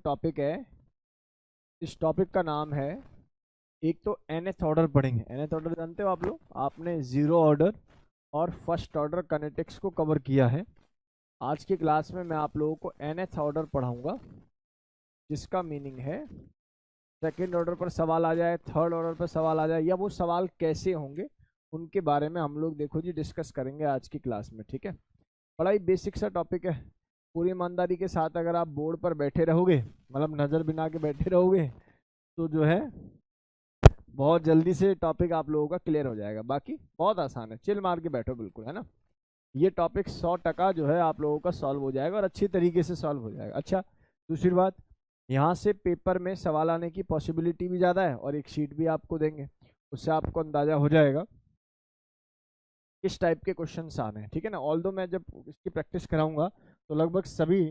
Topic है, इस topic का नाम है, एक तो nth ऑर्डर पढ़ेंगे। nth ऑर्डर जानते हो आप लोग, आपने जीरो ऑर्डर और फर्स्ट ऑर्डर काइनेटिक्स को कवर किया है। आज की क्लास में मैं आप लोगों को nth ऑर्डर पढ़ाऊंगा, जिसका मीनिंग है सेकेंड ऑर्डर पर सवाल आ जाए, थर्ड ऑर्डर पर सवाल आ जाए, या वो सवाल कैसे होंगे उनके बारे में हम लोग देखो जी डिस्कस करेंगे आज की क्लास में। ठीक है, बड़ा ही बेसिक सा टॉपिक है। पूरी ईमानदारी के साथ अगर आप बोर्ड पर बैठे रहोगे, मतलब नज़र बिना के बैठे रहोगे, तो जो है बहुत जल्दी से टॉपिक आप लोगों का क्लियर हो जाएगा। बाकी बहुत आसान है, चिल मार के बैठो बिल्कुल, है ना। ये टॉपिक 100% जो है आप लोगों का सॉल्व हो जाएगा और अच्छी तरीके से सॉल्व हो जाएगा। अच्छा, दूसरी बात, यहाँ से पेपर में सवाल आने की पॉसिबिलिटी भी ज़्यादा है और एक शीट भी आपको देंगे, उससे आपको अंदाज़ा हो जाएगा किस टाइप के क्वेश्चंस आने हैं। ठीक है ना। ऑल्दो मैं जब इसकी प्रैक्टिस कराऊंगा तो लगभग सभी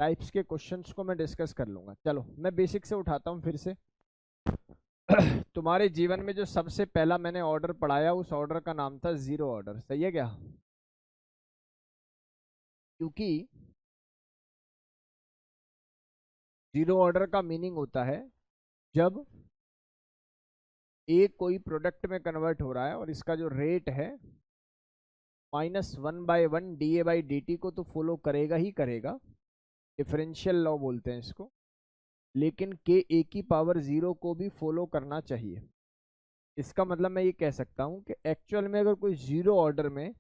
टाइप्स के क्वेश्चंस को मैं डिस्कस कर लूँगा। चलो मैं बेसिक से उठाता हूँ फिर से। तुम्हारे जीवन में जो सबसे पहला मैंने ऑर्डर पढ़ाया, उस ऑर्डर का नाम था जीरो ऑर्डर। सही है क्या? क्योंकि जीरो ऑर्डर का मीनिंग होता है जब ए कोई प्रोडक्ट में कन्वर्ट हो रहा है और इसका जो रेट है -1/1 dA/dt को तो फॉलो करेगा ही करेगा, डिफरेंशियल लॉ बोलते हैं इसको, लेकिन के ए की पावर 0 को भी फॉलो करना चाहिए। इसका मतलब मैं ये कह सकता हूँ कि एक्चुअल में अगर कोई जीरो ऑर्डर में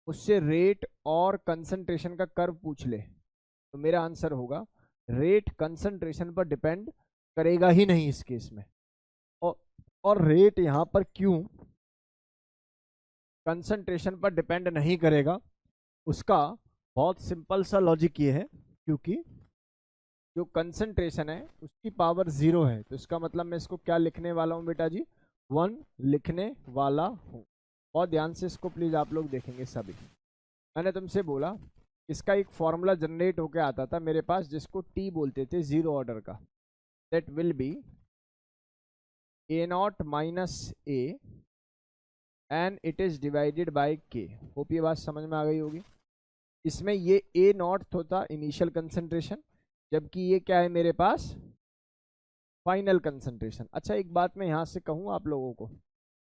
उससे रेट और कंसंट्रेशन का कर्व पूछ ले तो मेरा आंसर होगा रेट कंसंट्रेशन पर डिपेंड करेगा ही नहीं इस केस में। और रेट यहाँ पर क्यों कंसंट्रेशन पर डिपेंड नहीं करेगा, उसका बहुत सिंपल सा लॉजिक ये है, क्योंकि जो कंसंट्रेशन है उसकी पावर 0 है, तो इसका मतलब मैं इसको क्या लिखने वाला हूँ बेटा जी, 1 लिखने वाला हूँ। बहुत ध्यान से इसको प्लीज आप लोग देखेंगे सभी। मैंने तुमसे बोला इसका एक फॉर्मूला जनरेट होके आता था मेरे पास, जिसको टी बोलते थे जीरो ऑर्डर का, that will be A0 - A and it is divided by के। होप ये बात समझ में आ गई होगी। इसमें ये A0 होता इनिशियल कंसंट्रेशन, जबकि ये क्या है मेरे पास, फाइनल कंसंट्रेशन। अच्छा, एक बात मैं यहाँ से कहूँ आप लोगों को,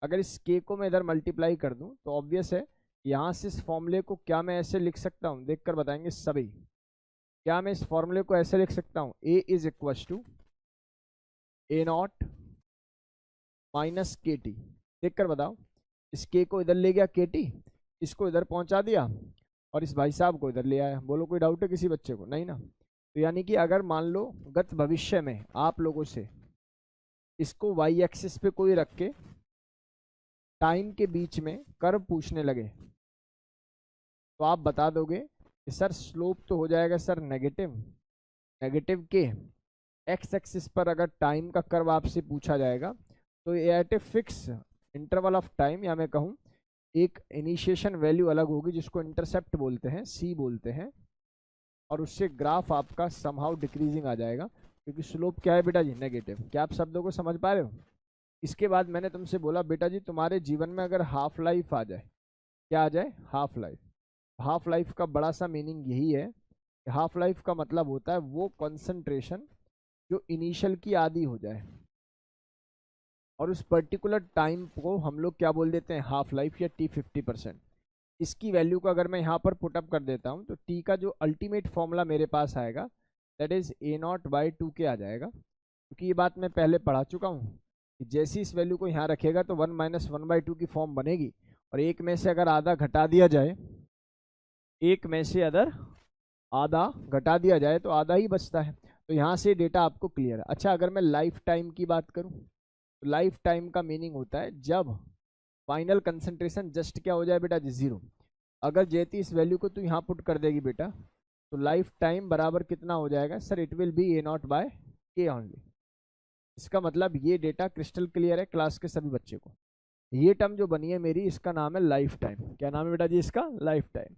अगर इस के को मैं इधर मल्टीप्लाई कर दूँ तो ऑब्वियस है यहाँ से इस फॉर्मूले को क्या मैं ऐसे लिख सकता हूँ, देखकर बताएंगे सभी। क्या मैं इस फॉर्मूले को ऐसे लिख सकता हूँ, A is equal to A0 - KT। देखकर बताओ, इस के को इधर ले गया KT, इसको इधर पहुंचा दिया और इस भाई साहब को इधर ले आया। बोलो कोई डाउट है किसी बच्चे को? नहीं ना। तो यानी कि अगर मान लो गत भविष्य में आप लोगों से इसको वाई एक्सिस पे कोई रख के टाइम के बीच में कर्व पूछने लगे, तो आप बता दोगे कि सर स्लोप तो हो जाएगा सर नेगेटिव, नेगेटिव के एक्स एक्सिस पर अगर टाइम का कर्व आपसे पूछा जाएगा तो at a fix interval of time, या मैं कहूँ एक इनिशिएशन वैल्यू अलग होगी जिसको इंटरसेप्ट बोलते हैं, सी बोलते हैं, और उससे ग्राफ आपका समहाउ डिक्रीजिंग आ जाएगा, क्योंकि स्लोप क्या है बेटा जी, नेगेटिव। क्या आप शब्दों को समझ पा रहे हो? इसके बाद मैंने तुमसे बोला बेटा जी तुम्हारे जीवन में अगर हाफ लाइफ आ जाए, क्या आ जाए, हाफ लाइफ। हाफ लाइफ का बड़ा सा मीनिंग यही है कि हाफ लाइफ का मतलब होता है वो कंसंट्रेशन जो इनिशियल की आधी हो जाए, और उस पर्टिकुलर टाइम को हम लोग क्या बोल देते हैं, हाफ लाइफ या T50%। इसकी वैल्यू को अगर मैं यहाँ पर पुटअप कर देता हूँ तो टी का जो अल्टीमेट फॉर्मूला मेरे पास आएगा दैट इज A0/2 के आ जाएगा, क्योंकि ये बात मैं पहले पढ़ा चुका हूँ कि जैसे इस वैल्यू को यहाँ रखेगा तो 1 - 1/2 की फॉर्म बनेगी, और एक में से अगर आधा घटा दिया जाए, एक में से अगर आधा घटा दिया जाए तो आधा ही बचता है। तो यहाँ से डेटा आपको क्लियर है। अच्छा, अगर मैं लाइफ टाइम की बात करूँ तो लाइफ टाइम का मीनिंग होता है जब फाइनल कंसंट्रेशन जस्ट क्या हो जाए बेटा जी, 0। अगर जैती इस वैल्यू को तू यहाँ पुट कर देगी बेटा तो लाइफ टाइम बराबर कितना हो जाएगा sir, it will be A0/K only. इसका मतलब ये डेटा क्रिस्टल क्लियर है क्लास के सभी बच्चे को। ये टर्म जो बनी है मेरी, इसका नाम है लाइफ टाइम। क्या नाम है बेटा जी इसका? Life time.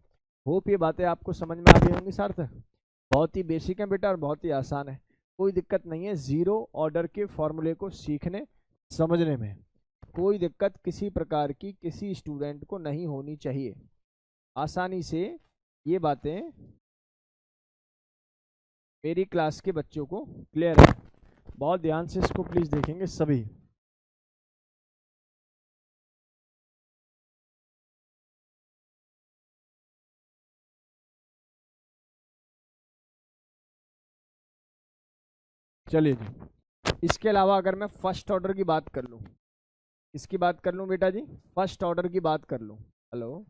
होप ये बातें आपको समझ में आ गई होंगी सार्थक। बहुत ही बेसिक है बेटा और बहुत ही आसान है, कोई दिक्कत नहीं है जीरो ऑर्डर के फॉर्मूले को सीखने समझने में। कोई दिक्कत किसी प्रकार की किसी स्टूडेंट को नहीं होनी चाहिए, आसानी से ये बातें मेरी क्लास के बच्चों को क्लियर है? बहुत ध्यान से इसको प्लीज देखेंगे सभी। चलिए जी, इसके अलावा अगर मैं फर्स्ट ऑर्डर की बात कर लूँ, इसकी बात कर लूँ बेटा जी, फर्स्ट ऑर्डर की बात कर लूँ। हेलो,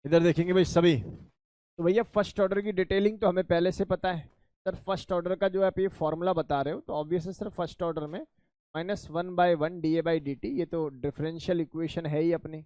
इधर देखेंगे भाई सभी। तो भैया फर्स्ट ऑर्डर की डिटेलिंग तो हमें पहले से पता है सर। फर्स्ट ऑर्डर का जो आप ये फॉर्मूला बता रहे हो तो ऑब्वियस है सर, फर्स्ट ऑर्डर में -1/1 dA/dt, ये तो डिफरेंशियल इक्वेशन है ही अपनी।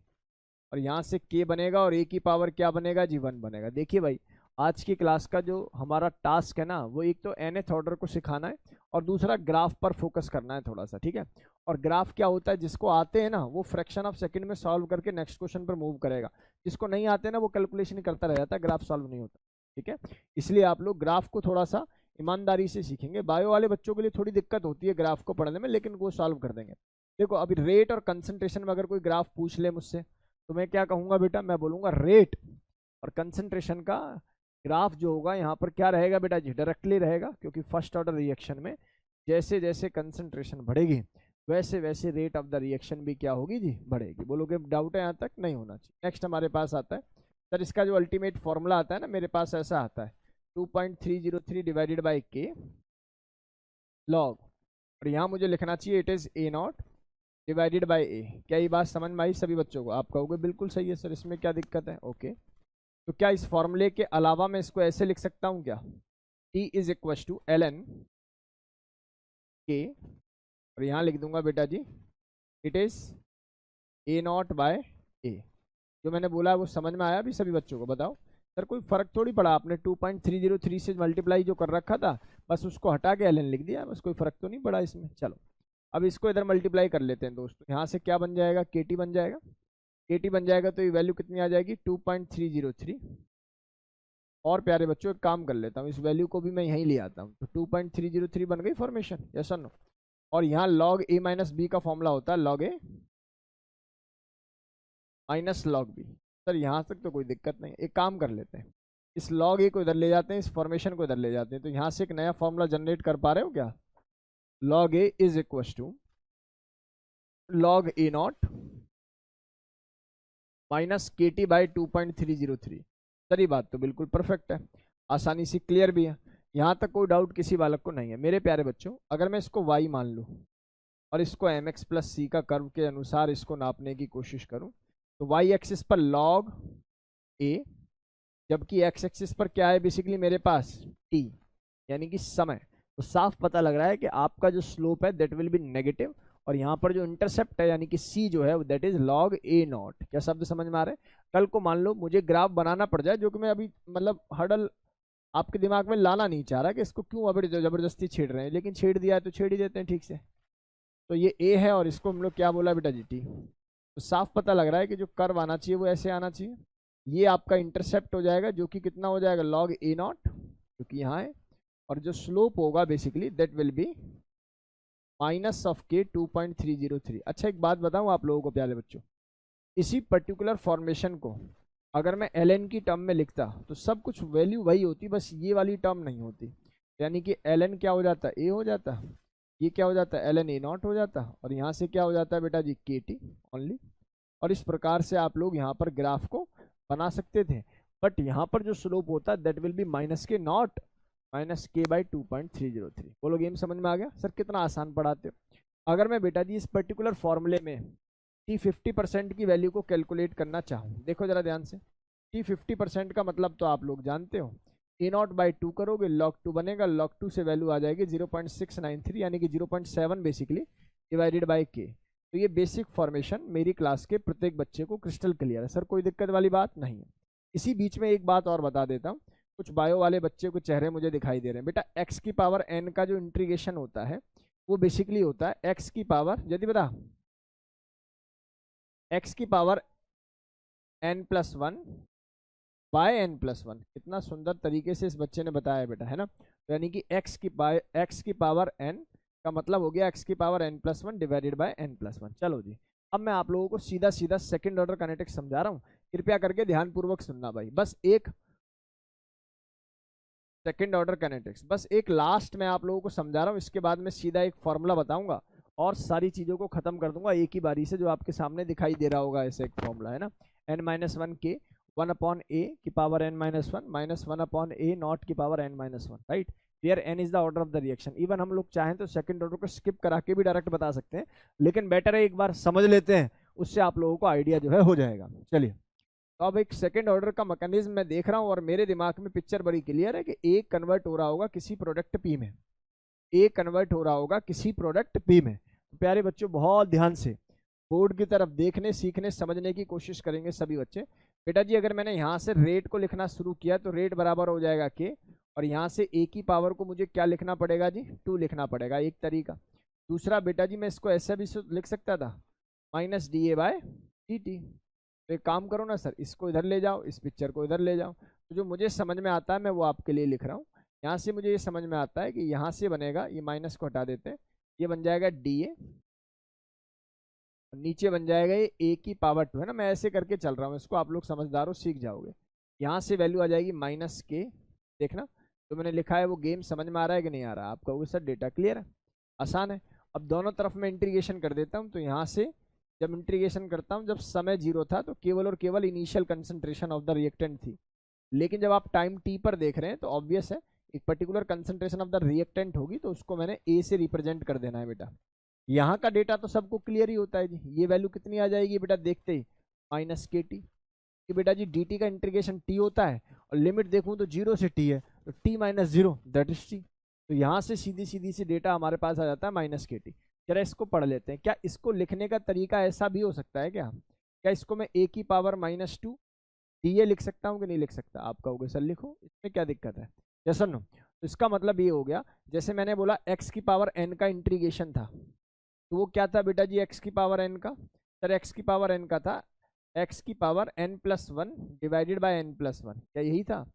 और यहाँ से k बनेगा और a की पावर क्या बनेगा जी, 1 बनेगा। देखिए भाई, आज की क्लास का जो हमारा टास्क है ना, वो एक तो nth ऑर्डर को सिखाना है और दूसरा ग्राफ पर फोकस करना है थोड़ा सा, ठीक है। और ग्राफ क्या होता है, जिसको आते हैं ना वो फ्रैक्शन ऑफ सेकंड में सॉल्व करके नेक्स्ट क्वेश्चन पर मूव करेगा, जिसको नहीं आते ना वो कैलकुलेशन करता रह जाता है, ग्राफ सॉल्व नहीं होता, ठीक है। इसलिए आप लोग ग्राफ को थोड़ा सा ईमानदारी से सीखेंगे। बायो वाले बच्चों के लिए थोड़ी दिक्कत होती है ग्राफ को पढ़ने में, लेकिन वो सॉल्व कर देंगे। देखो अभी रेट और कंसंट्रेशन में अगर कोई ग्राफ पूछ ले मुझसे तो मैं क्या कहूंगा बेटा, मैं बोलूंगा रेट और कंसंट्रेशन का ग्राफ जो होगा यहाँ पर क्या रहेगा बेटा जी, डायरेक्टली रहेगा। क्योंकि फर्स्ट ऑर्डर रिएक्शन में जैसे जैसे कंसंट्रेशन बढ़ेगी वैसे वैसे रेट ऑफ द रिएक्शन भी क्या होगी जी, बढ़ेगी। बोलोगे डाउट है यहाँ तक? नहीं होना चाहिए। नेक्स्ट हमारे पास आता है सर, इसका जो अल्टीमेट फॉर्मूला आता है ना, मेरे पास ऐसा आता है 2.303 डिवाइडेड बाई के लॉग, और यहाँ मुझे लिखना चाहिए it is A not divided by A. क्या ये बात समझ में आई सभी बच्चों को? आप कहोगे बिल्कुल सही है सर, इसमें क्या दिक्कत है? ओके, तो क्या इस फॉर्मूले के अलावा मैं इसको ऐसे लिख सकता हूँ क्या, T is equal to ln के, और यहाँ लिख दूंगा बेटा जी it is A not by A. जो मैंने बोला वो समझ में आया अभी सभी बच्चों को? बताओ सर, कोई फर्क थोड़ी पड़ा, आपने 2.303 से मल्टीप्लाई जो कर रखा था बस उसको हटा के ln लिख दिया, बस कोई फर्क तो नहीं पड़ा इसमें। चलो अब इसको इधर मल्टीप्लाई कर लेते हैं दोस्तों। यहाँ से क्या बन जाएगा, KT बन जाएगा। KT बन जाएगा तो ये वैल्यू कितनी आ जाएगी, 2.303। और प्यारे बच्चों एक काम कर लेता हूँ, इस वैल्यू को भी मैं यहीं ले आता हूँ। तो 2.303 बन गई फॉर्मेशन, यस और नो। और यहाँ log a माइनस बी का फॉर्मूला होता है log a minus log b। Sir यहाँ तक तो कोई दिक्कत नहीं। एक काम कर लेते हैं, इस log a को इधर ले जाते हैं, इस फॉर्मेशन को इधर ले जाते हैं। तो यहाँ से एक नया फॉर्मूला जनरेट कर पा रहे हो क्या, log a is equal to log a naught minus KT by 2.303। Sir ये बात तो बिल्कुल परफेक्ट है, आसानी से क्लियर भी है। यहाँ तक कोई डाउट किसी बालक को नहीं है? मेरे प्यारे बच्चों, अगर मैं इसको y मान लूँ और इसको mx प्लस c का कर्व के अनुसार इसको नापने की कोशिश करूँ, तो y एक्सिस पर log a, जबकि x एक्सिस पर क्या है बेसिकली मेरे पास, t यानी कि समय। तो साफ पता लग रहा है कि आपका जो स्लोप है दैट विल बी नेगेटिव, और यहाँ पर जो इंटरसेप्ट है यानी कि c जो है that is log a not. क्या शब्द समझ में आ रहे हैं? कल को मान लो मुझे ग्राफ बनाना पड़ जाए, जो कि मैं अभी मतलब हर्डल आपके दिमाग में लाना नहीं चाह रहा कि इसको क्यों अभी जबरदस्ती छेड़ रहे हैं, लेकिन छेड़ दिया है तो छेड़ ही देते हैं ठीक से। तो ये a है और इसको हम लोग क्या बोला बेटा जी, t। तो साफ पता लग रहा है कि जो कर्व आना चाहिए वो ऐसे आना चाहिए। ये आपका इंटरसेप्ट हो जाएगा जो कि कितना हो जाएगा, log a नॉट, जो कि यहाँ है। और जो स्लोप होगा basically that will be minus of के 2.303। अच्छा एक बात बताऊं आप लोगों को प्यारे बच्चों, इसी पर्टिकुलर फॉर्मेशन को अगर मैं ln की टर्म में लिखता तो सब कुछ वैल्यू वही होती, बस ये वाली टर्म नहीं होती। यानी कि ln क्या हो जाता, a हो जाता, ये क्या हो जाता है ln a नॉट हो जाता, और यहाँ से क्या हो जाता है बेटा जी, KT ओनली। और इस प्रकार से आप लोग यहाँ पर ग्राफ को बना सकते थे। बट यहाँ पर जो स्लोप होता है दैट विल बी माइनस के नॉट माइनस के बाई 2.303। बोलो गेम समझ में आ गया? सर कितना आसान पढ़ाते हो। अगर मैं बेटा जी इस पर्टिकुलर फॉर्मूले में टी 50% की वैल्यू को कैलकुलेट करना चाहूँ, देखो जरा ध्यान से, टी 50% का मतलब तो आप लोग जानते हो, ए नॉट बाई 2 करोगे log 2 बनेगा, log 2 से वैल्यू आ जाएगी 0.693 यानी कि 0.7 बेसिकली डिवाइडेड बाई के। तो ये बेसिक फॉर्मेशन मेरी क्लास के प्रत्येक बच्चे को क्रिस्टल क्लियर है सर, कोई दिक्कत वाली बात नहीं है। इसी बीच में एक बात और बता देता हूँ, कुछ बायो वाले बच्चे को चेहरे मुझे दिखाई दे रहे हैं। बेटा x की पावर n का जो इंटीग्रेशन होता है वो बेसिकली होता है x की पावर, यदि बता x की पावर n+1 बाय n+1। कितना सुंदर तरीके से इस बच्चे ने बताया बेटा, है ना। तो यानी कि x की पावर n का मतलब हो गया x की power n+1 divided by n+1। चलो जी, अब मैं आप लोगों को सीधा सीधा सेकंड ऑर्डर काइनेटिक्स समझा रहा हूँ, कृपया करके ध्यानपूर्वक सुनना भाई। बस एक सेकेंड ऑर्डर काइनेटिक्स। बस एक लास्ट में आप लोगों को समझा रहा हूँ, इसके बाद में सीधा एक फॉर्मूला बताऊंगा और सारी चीज़ों को खत्म कर दूंगा एक ही बारी से, जो आपके सामने दिखाई दे रहा होगा ऐसे एक फॉर्मूला है ना, n-1 के 1/a की power n-1 minus 1/a not की power n-1, right. Where n is the order of the reaction. Even हम लोग चाहें तो सेकंड ऑर्डर को स्किप करा के भी डायरेक्ट बता सकते हैं, लेकिन बेटर है एक बार समझ लेते हैं, उससे आप लोगों को आइडिया जो है हो जाएगा। चलिए, तो अब एक सेकंड ऑर्डर का मैकेनिज्म मैं देख रहा हूँ और मेरे दिमाग में पिक्चर बड़ी क्लियर है कि ए कन्वर्ट हो रहा होगा किसी प्रोडक्ट पी में, ए कन्वर्ट हो रहा होगा किसी प्रोडक्ट पी में। तो प्यारे बच्चों बहुत ध्यान से बोर्ड की तरफ देखने, सीखने, समझने की कोशिश करेंगे सभी बच्चे। बेटा जी अगर मैंने यहाँ से रेट को लिखना शुरू किया तो रेट बराबर हो जाएगा के, और यहाँ से ए की पावर को मुझे क्या लिखना पड़ेगा जी, 2 लिखना पड़ेगा, एक तरीका। दूसरा बेटा जी मैं इसको ऐसा भी लिख सकता था, माइनस DA/dt। तो एक काम करो ना सर, इसको इधर ले जाओ, इस पिक्चर को इधर ले जाओ, तो जो मुझे समझ में आता है मैं वो आपके लिए लिख रहा हूँ। यहाँ से मुझे ये समझ में आता है कि यहाँ से बनेगा, ये माइनस को हटा देते हैं, ये बन जाएगा DA, नीचे बन जाएगा ये ए की पावर 2 है ना। मैं ऐसे करके चल रहा हूँ, इसको आप लोग समझदार हो, सीख जाओगे। यहाँ से वैल्यू आ जाएगी माइनस के, देखना जो मैंने लिखा है वो गेम समझ में आ रहा है कि नहीं आ रहा। आप कहोगे सर डेटा क्लियर है, आसान है। अब दोनों तरफ मैं इंटीग्रेशन कर देता हूँ, तो यहाँ से जब इंटीग्रेशन करता हूँ, जब समय 0 था तो केवल और केवल initial concentration of the reactant थी, लेकिन जब आप टाइम t पर देख रहे हैं तो ऑब्वियस है एक particular concentration of the reactant होगी, तो उसको मैंने a से रिप्रेजेंट कर देना है बेटा। यहाँ का डेटा तो सबको क्लियर ही होता है जी, ये वैल्यू कितनी आ जाएगी बेटा देखते ही, माइनस के टी। कि बेटा जी dt का इंटीग्रेशन t होता है और लिमिट देखूं तो 0 से t है, तो t minus 0 that is t। तो यहाँ से सीधी सीधी सी डेटा हमारे पास आ जाता है माइनस के टी। जरा इसको पढ़ लेते हैं, क्या इसको लिखने का तरीका ऐसा भी हो सकता है क्या इसको मैं a की पावर -2 डी लिख सकता हूँ कि नहीं लिख सकता? आप कहोगे सर लिखो, इसमें क्या दिक्कत है, जैसा नो। तो इसका मतलब ये हो गया, जैसे मैंने बोला x की पावर n का इंटीग्रेशन था, तो वो क्या था बेटा जी x की पावर n का, सर x की पावर n का था x की power n+1 divided by n+1, क्या यही था?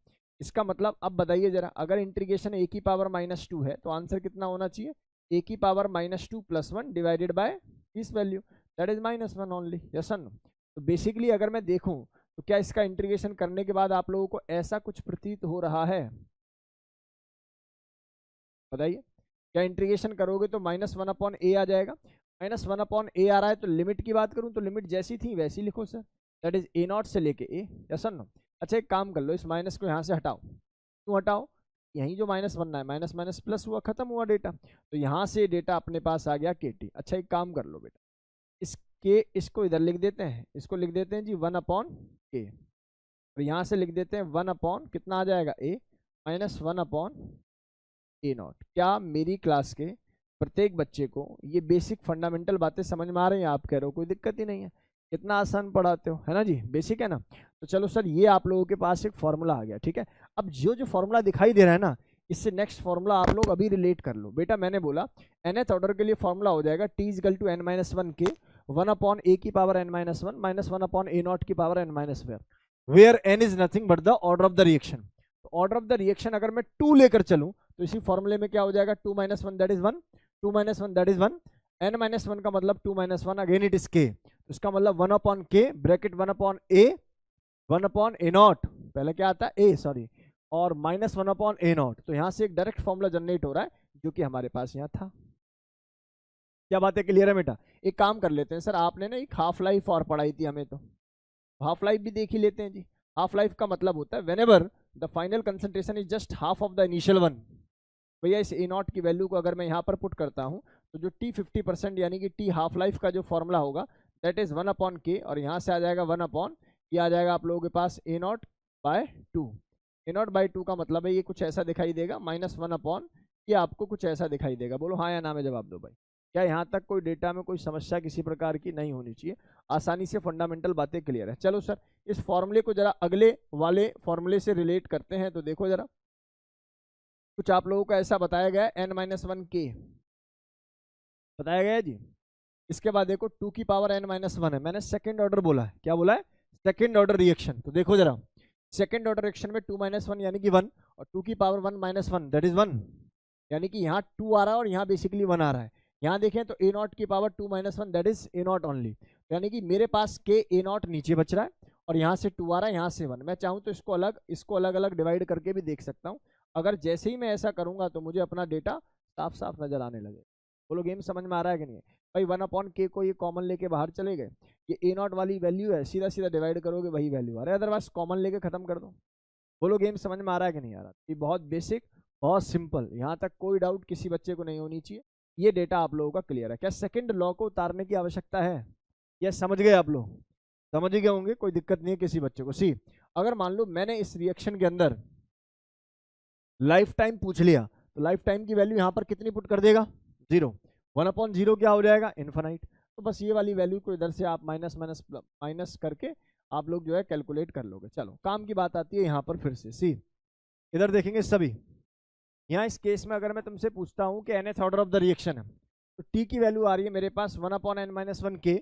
इसका मतलब अब बताइए जरा, अगर इंटीग्रेशन a की पावर -2 है तो आंसर कितना होना चाहिए, a की power -2 + 1 divided by this value, that is -1 only, yes और नो। तो बेसिकली अगर मैं देखूं तो क्या इसका इंटीग्रेशन करने के बाद आप लोगों को ऐसा कुछ प्रतीत हो रहा है, बताइए? क्या इंटीग्रेशन करोगे तो -1/a आ जाएगा, -1/a आ रहा है तो लिमिट की बात करूं तो लिमिट जैसी थी वैसी लिखो सर, दैट इज a0 से लेके a, यस और नो। अच्छा एक काम कर लो, इस माइनस को यहाँ से हटाओ, क्यों हटाओ, यहीं जो माइनस बनना है, माइनस माइनस प्लस हुआ, खत्म हुआ डेटा, तो यहाँ से डेटा अपने पास आ गया kt। अच्छा एक काम कर लो बेटा, इसको इधर लिख देते हैं, इसको लिख देते हैं जी 1/k, और यहाँ से लिख देते हैं 1/ कितना आ जाएगा a -1/a0। क्या मेरी क्लास के प्रत्येक बच्चे को ये बेसिक फंडामेंटल बातें समझ में आ रही हैं? आप कह रहे हो कोई दिक्कत ही नहीं है, कितना आसान पढ़ाते हो, है ना जी, बेसिक है ना। तो चलो सर ये आप लोगों के पास एक फॉर्मूला आ गया, ठीक है। अब जो फॉर्मूला दिखाई दे रहा है ना, इससे नेक्स्ट फॉर्मूला आप लोग अभी रिलेट कर लो। बेटा मैंने बोला nth ऑर्डर के लिए फॉर्मूला हो जाएगा t = n-1 के 1/a की पावर n-1 माइनस 1/a0 की power n-1, where n is nothing but the order of the reaction. तो ऑर्डर ऑफ द रिएक्शन अगर मैं 2 लेकर चलूं तो इसी फॉर्मूले में क्या हो जाएगा, 2 - 1 that is 1, 2 - 1 that is 1, n-1 का मतलब 2 - 1 अगेन इट इज k, तो इसका मतलब 1/k ब्रैकेट 1/a 1/a0, पहले क्या आता है a सॉरी, और -1/a0। तो यहाँ से एक डायरेक्ट फॉर्मूला जनरेट हो रहा है जो कि हमारे पास यहाँ था। क्या बात है, क्लियर है बेटा? एक काम कर लेते हैं सर, आपने ना एक हाफ लाइफ और पढ़ाई थी हमें, तो हाफ लाइफ भी देख ही लेते हैं जी। हाफ लाइफ का मतलब होता है whenever the final concentration is just half of the initial one. भैया इस a0 की वैल्यू को अगर मैं यहाँ पर पुट करता हूँ तो जो t 50% यानी कि t हाफ लाइफ का जो फॉर्मूला होगा दैट इज 1/k, और यहाँ से आ जाएगा 1/, ये आ जाएगा आप लोगों के पास a0/2। a0/2 का मतलब है ये कुछ ऐसा दिखाई देगा, -1/, ये आपको कुछ ऐसा दिखाई देगा। बोलो हाँ या ना में जवाब दो भाई। क्या यहाँ तक कोई डेटा में कोई समस्या किसी प्रकार की नहीं होनी चाहिए, आसानी से फंडामेंटल बातें क्लियर है। चलो सर इस फॉर्मूले को जरा अगले वाले फॉर्मूले से रिलेट करते हैं, तो देखो जरा, कुछ आप लोगों को ऐसा बताया गया n-1k बताया गया है जी। इसके बाद देखो 2 की पावर n-1 है, मैंने सेकंड ऑर्डर बोला है, क्या बोला है, सेकंड ऑर्डर रिएक्शन। तो देखो जरा सेकंड ऑर्डर रिएक्शन में 2 - 1 यानी कि 1, और 2 की पावर 1 - 1 दैट इज 1, यानी कि यहाँ 2 आ रहा है और यहाँ बेसिकली 1 आ रहा है। यहाँ देखें तो a0 की power 2 - 1 that is a0 only, यानी कि मेरे पास k a0 नीचे बच रहा है और यहाँ से 2 आ रहा है, यहाँ से 1। मैं चाहूँ तो इसको अलग अलग डिवाइड करके भी देख सकता हूँ, अगर जैसे ही मैं ऐसा करूंगा तो मुझे अपना डेटा साफ साफ नजर आने लगे। बोलो गेम समझ में आ रहा है कि नहीं? भाई 1/k को ये कॉमन लेके बाहर चले गए, ये ए नॉट वाली वैल्यू है, सीधा सीधा डिवाइड करोगे वही वैल्यू आ रहा है, अदरवाइज कॉमन लेके खत्म कर दो। बोलो गेम समझ में आ रहा है कि नहीं आ रहा? ये बहुत बेसिक, बहुत सिंपल, यहाँ तक कोई डाउट किसी बच्चे को नहीं होनी चाहिए। ये डेटा आप लोगों का क्लियर है? क्या सेकंड लॉ को उतारने की आवश्यकता है? ये समझ गए आप लोग? समझ गए होंगे, कोई दिक्कत नहीं है किसी बच्चे को। सी, अगर मान लो मैंने इस रिएक्शन के अंदर लाइफ टाइम पूछ लिया, तो लाइफ टाइम की वैल्यू यहाँ पर कितनी पुट कर देगा? 0। 1/0 क्या हो जाएगा? इन्फानाइट। तो बस ये वाली वैल्यू को इधर से आप माइनस माइनस माइनस करके आप लोग जो है कैलकुलेट कर लोगे। चलो काम की बात आती है यहाँ पर फिर से। सी, इधर देखेंगे सभी, यहाँ इस केस में अगर मैं तुमसे पूछता हूँ कि nth order of the reaction है, तो t की वैल्यू आ रही है मेरे पास 1/n-1k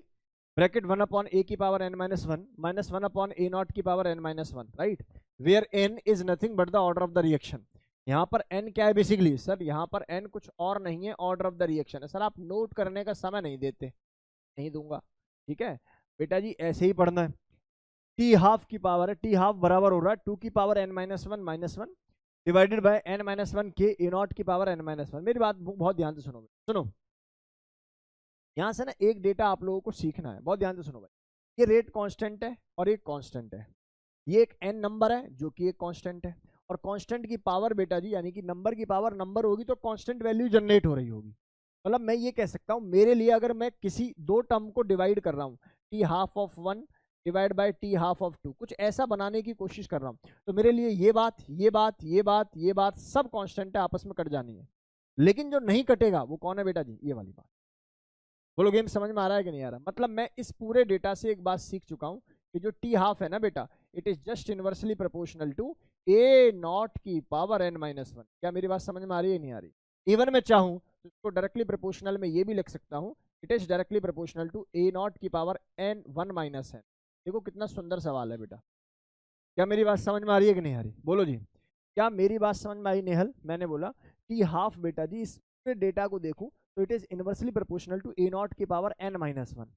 ब्रैकेट 1/a की power n-1 minus 1/a not की power n-1, right, where n is nothing but the order of the reaction. यहाँ पर n क्या है बेसिकली? सर यहाँ पर n कुछ और नहीं है, ऑर्डर ऑफ द रिएक्शन है। सर आप नोट करने का समय नहीं देते, नहीं दूंगा, ठीक है बेटा जी, ऐसे ही पढ़ना है। t हाफ की पावर है, t हाफ बराबर हो रहा है 2 की power n-1 divided by n-1 के ए नॉट की पावर n-1। मेरी बात बहुत ध्यान से सुनो, सुनो यहां से ना एक डेटा आप लोगों को सीखना है, बहुत ध्यान से सुनो भाई। ये रेट कांस्टेंट है और एक कांस्टेंट है, ये एक n नंबर है जो कि एक कांस्टेंट है, और कांस्टेंट की पावर बेटा जी यानी कि नंबर की पावर नंबर होगी तो कांस्टेंट वैल्यू जनरेट हो रही होगी। मतलब मैं ये कह सकता हूं मेरे लिए अगर मैं किसी दो टर्म को डिवाइड कर रहा हूं, t half of 1 divide by t half of 2, कुछ ऐसा बनाने की कोशिश कर रहा हूं, तो मेरे लिए ये बात ये बात ये बात ये बात सब कांस्टेंट है, आपस में कट जानी है। लेकिन जो नहीं कटेगा वो कौन है बेटा जी? ये वाली बात। बोलो गेम समझ में आ रहा है कि नहीं आ रहा? मतलब मैं इस पूरे डेटा से एक बात सीख चुका हूं कि जो t हाफ है ना बेटा, it is just inversely proportional to a naught की पावर n-1। क्या मेरी बात समझ में आ रही है नहीं आ रही? इवन मैं चाहूं तो इसको डायरेक्टली प्रोपोर्शनल में ये भी लिख सकता हूं, it is directly proportional to a naught की पावर n1 - n। देखो कितना सुंदर सवाल है बेटा। क्या मेरी बात समझ में आ रही है कि नहीं आ रही? बोलो जी, क्या मेरी बात समझ में आई नेहल? मैंने बोला टी हाफ बेटा जी इस पूरे डेटा को देखूं तो it is inversely proportional to A naught की पावर n-1,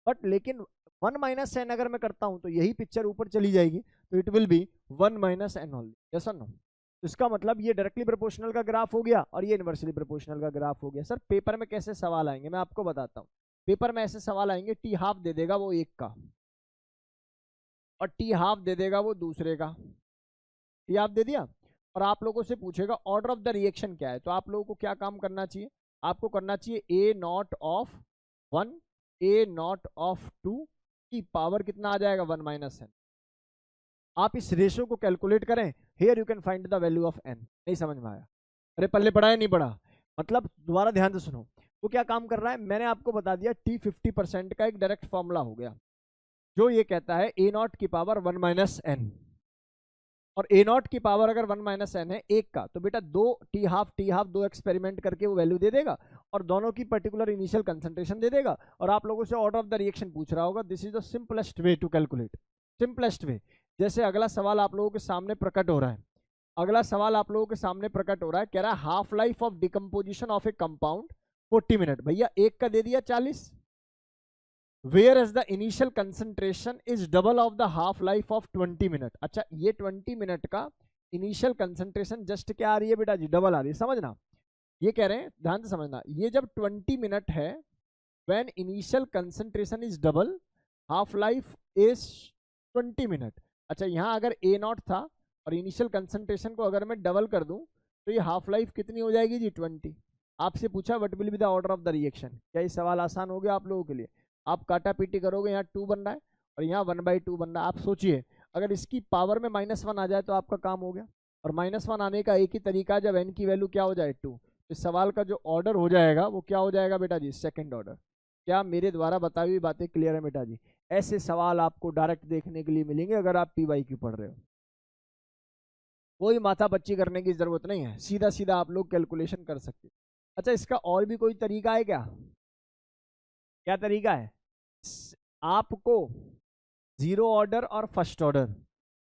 बट लेकिन 1 - n अगर मैं करता हूं तो यही पिक्चर ऊपर चली जाएगी, तो it will be 1 - n only. Yes और नो? तो इसका मतलब ये डायरेक्टली प्रोपोर्शनल का ग्राफ हो गया और ये इनवर्सली प्रोपोर्शनल का ग्राफ हो गया। सर पेपर में कैसे सवाल आएंगे मैं आपको बताता हूँ। पेपर में ऐसे सवाल आएंगे, टी हाफ दे देगा वो एक का और टी हाफ दे देगा वो दूसरे का, टी हाफ दे दिया, और आप लोगों से पूछेगा ऑर्डर ऑफ द रिएक्शन क्या है। तो आप लोगों को क्या काम करना चाहिए? आपको करना चाहिए A not of 1 A not of 2 की पावर कितना आ जाएगा? 1 - n। आप इस रेशो को कैलकुलेट करें, here you can find the value of n। नहीं समझ में आया? अरे पल्ले पड़ा है नहीं पड़ा? मतलब दोबारा ध्यान से सुनो, वो क्या काम कर रहा है मैंने आपको बता दिया, t 50% का एक डायरेक्ट फॉर्मूला हो गया जो ये कहता है ए नॉट की पावर 1 - n, और ए नॉट की पावर अगर 1 - n है एक का, तो बेटा दो टी हाफ दो एक्सपेरिमेंट करके वो वैल्यू दे देगा और दोनों की पर्टिकुलर इनिशियल कंसंट्रेशन दे देगा, और आप लोगों से ऑर्डर ऑफ द रिएक्शन पूछ रहा होगा। This is the simplest way to calculate, simplest way. जैसे अगला सवाल आप लोगों के सामने प्रकट हो रहा है, अगला सवाल आप लोगों के सामने प्रकट हो रहा है, कह रहा है half life of decomposition of a compound 40 minute. भैया एक का दे दिया 40, whereas the initial concentration is double of the half life of 20 minute. अच्छा ये 20 मिनट का इनिशियल कंसंट्रेशन जस्ट क्या आ रही है बेटा जी? डबल आ रही है। समझना, ये कह रहे हैं ध्यान से समझना, ये जब 20 मिनट है when initial concentration is double half life is 20 minute. अच्छा यहाँ अगर ए नॉट था और इनिशियल कंसंट्रेशन को अगर मैं डबल कर दूं तो ये हाफ लाइफ कितनी हो जाएगी जी? 20। आपसे पूछा what will be the order of the reaction. क्या ये सवाल आसान हो गया आप लोगों के लिए? आप काटा पीटी करोगे, यहाँ 2 बन रहा है और यहाँ 1/2 बन रहा है। आप सोचिए अगर इसकी पावर में -1 आ जाए तो आपका काम हो गया, और -1 आने का एक ही तरीका है, जब n की वैल्यू क्या हो जाए 2, इस सवाल का जो ऑर्डर हो जाएगा वो क्या हो जाएगा बेटा जी? Second order. क्या मेरे द्वारा बताई हुई बातें क्लियर है बेटा जी? ऐसे सवाल आपको डायरेक्ट देखने के लिए मिलेंगे अगर आप PYQ पढ़ रहे हो। कोई माथा पच्ची करने की जरूरत नहीं है, सीधा सीधा आप लोग कैलकुलेशन कर सकते हैं। अच्छा इसका और भी कोई तरीका है क्या? क्या तरीका है? आपको जीरो ऑर्डर और फर्स्ट ऑर्डर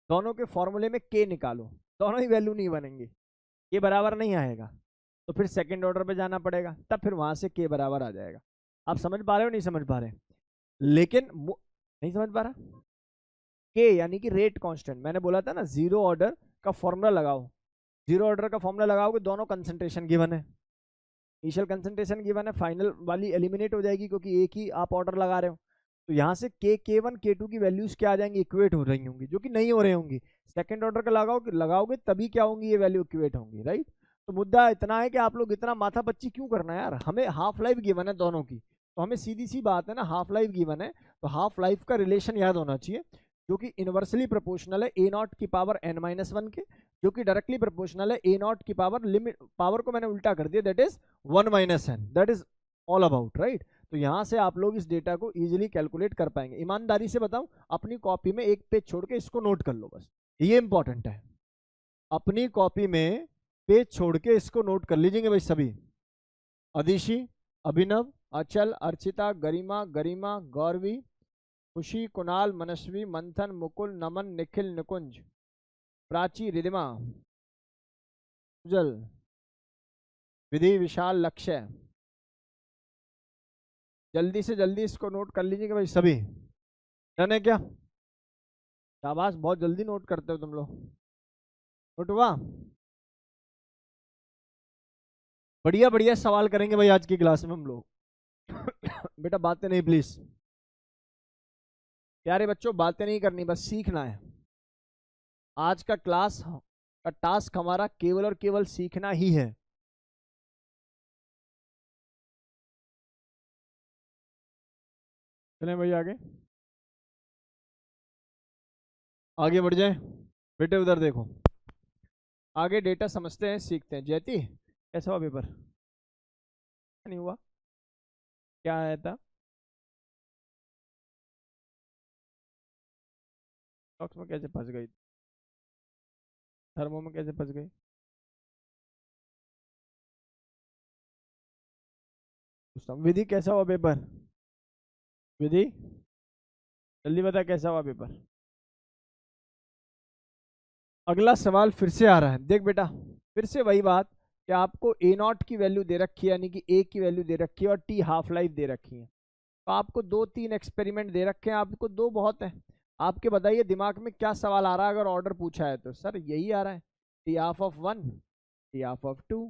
दोनों के फॉर्मूले में के निकालो, दोनों ही वैल्यू नहीं बनेंगे, के बराबर नहीं आएगा, तो फिर सेकंड ऑर्डर पे जाना पड़ेगा, तब फिर वहां से के बराबर आ जाएगा। आप समझ पा रहे हो नहीं समझ पा रहे? लेकिन नहीं समझ पा रहा? के यानी कि रेट कांस्टेंट, मैंने बोला था ना जीरो ऑर्डर का फॉर्मूला लगाओ, जीरो ऑर्डर का फॉर्मूला लगाओगे, दोनों कंसंट्रेशन गिवन है, इनिशियल कंसंट्रेशन गिवन है, फाइनल वाली एलिमिनेट हो जाएगी क्योंकि एक ही आप ऑर्डर लगा रहे हो। तो यहाँ से K1 K2 की वैल्यूज क्या आ जाएंगी, इक्वेट हो रही होंगी, जो कि नहीं हो रही होंगी। सेकंड ऑर्डर का लगाओगे तभी क्या होंगी, ये वैल्यू इक्वेट होंगी, राइट। तो मुद्दा इतना है कि आप लोग इतना माथापच्ची क्यों करना है यार, हमें हाफ लाइफ गिवन है दोनों की, तो हमें सीधी सी बात है ना, हाफ लाइफ गिवन है तो हाफ लाइफ का रिलेशन याद होना चाहिए, जो कि इनवर्सली प्रोपोर्शनल है A0 की पावर n-1 के, जो कि डायरेक्टली प्रोपोर्शनल है A0 की पावर, लिमिट पावर को मैंने उल्टा कर दिया, that is 1 - n, that is all about, right. तो यहाँ से आप लोग इस डेटा को इजीली कैलकुलेट कर पाएंगे। ईमानदारी से बताऊं, अपनी कॉपी में एक पेज छोड़ के इसको नोट कर लो, बस ये इंपॉर्टेंट है। अपनी कॉपी में पेज छोड़ के इसको नोट कर लीजिएंगे भाई सभी। अदिशी, अभिनव, अचल, अर्चिता, गरिमा, गौरवी, खुशी, कुणाल, मनस्वी, मंथन, मुकुल, नमन, निखिल, निकुंज, प्राची, रिदिमा, उजल, विधि, विशाल, लक्ष्य, जल्दी से जल्दी इसको नोट कर लीजिएगा भाई सभी। डन है क्या? शाबाश, बहुत जल्दी नोट करते हो तुम लोग। नोट हुआ? बढ़िया बढ़िया सवाल करेंगे भाई आज की क्लास में हम लोग। बेटा बातें नहीं प्लीज, प्यारे बच्चों, बातें नहीं करनी, बस सीखना है। आज का क्लास का टास्क हमारा केवल और केवल सीखना ही है। चलें भाई आगे, आगे बढ़ जाए। बेटे उधर देखो, आगे डेटा समझते हैं, सीखते हैं। जयती, कैसा हुआ पेपर? नहीं हुआ? क्या आया था? बॉक्स में कैसे फंस गई? थर्मो में कैसे फंस गई? विधि कैसा हुआ पेपर? विधि जल्दी बता कैसा हुआ पेपर। अगला सवाल फिर से आ रहा है, देख बेटा, फिर से वही बात कि आपको A0 की वैल्यू दे रखी है, यानी कि A की वैल्यू दे रखी है और T हाफ लाइफ दे रखी है। तो आपको 2-3 एक्सपेरिमेंट दे रखे हैं, आपको 2 बहुत है। आपके बताइए दिमाग में क्या सवाल आ रहा है अगर ऑर्डर पूछा है तो? सर यही आ रहा है, T half of 1, T half of 2,